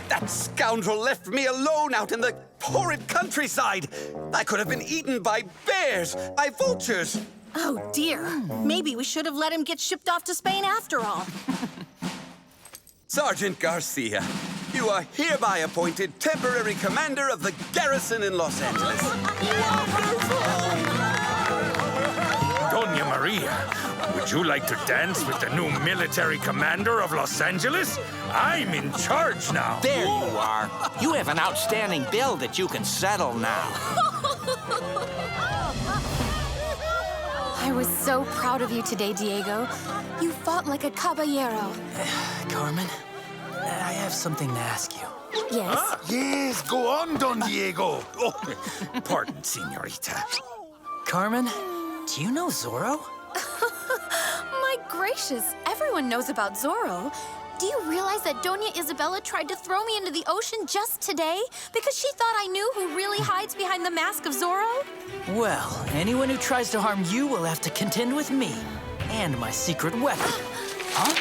That scoundrel left me alone out in the horrid countryside. I could have been eaten by bears, by vultures. Oh, dear. Maybe we should have let him get shipped off to Spain after all. Sergeant Garcia, you are hereby appointed temporary commander of the garrison in Los Angeles. Doña Maria, would you like to dance with the new military commander of Los Angeles? I'm in charge now. There you are. You have an outstanding bill that you can settle now. I was so proud of you today, Diego. You fought like a caballero. Carmen, I have something to ask you. Yes? Yes, go on, Don Diego. Oh, pardon, senorita. Carmen, do you know Zorro? My gracious, everyone knows about Zorro. Do you realize that Doña Isabella tried to throw me into the ocean just today because she thought I knew who really hides behind the mask of Zorro? Well, anyone who tries to harm you will have to contend with me and my secret weapon. Huh?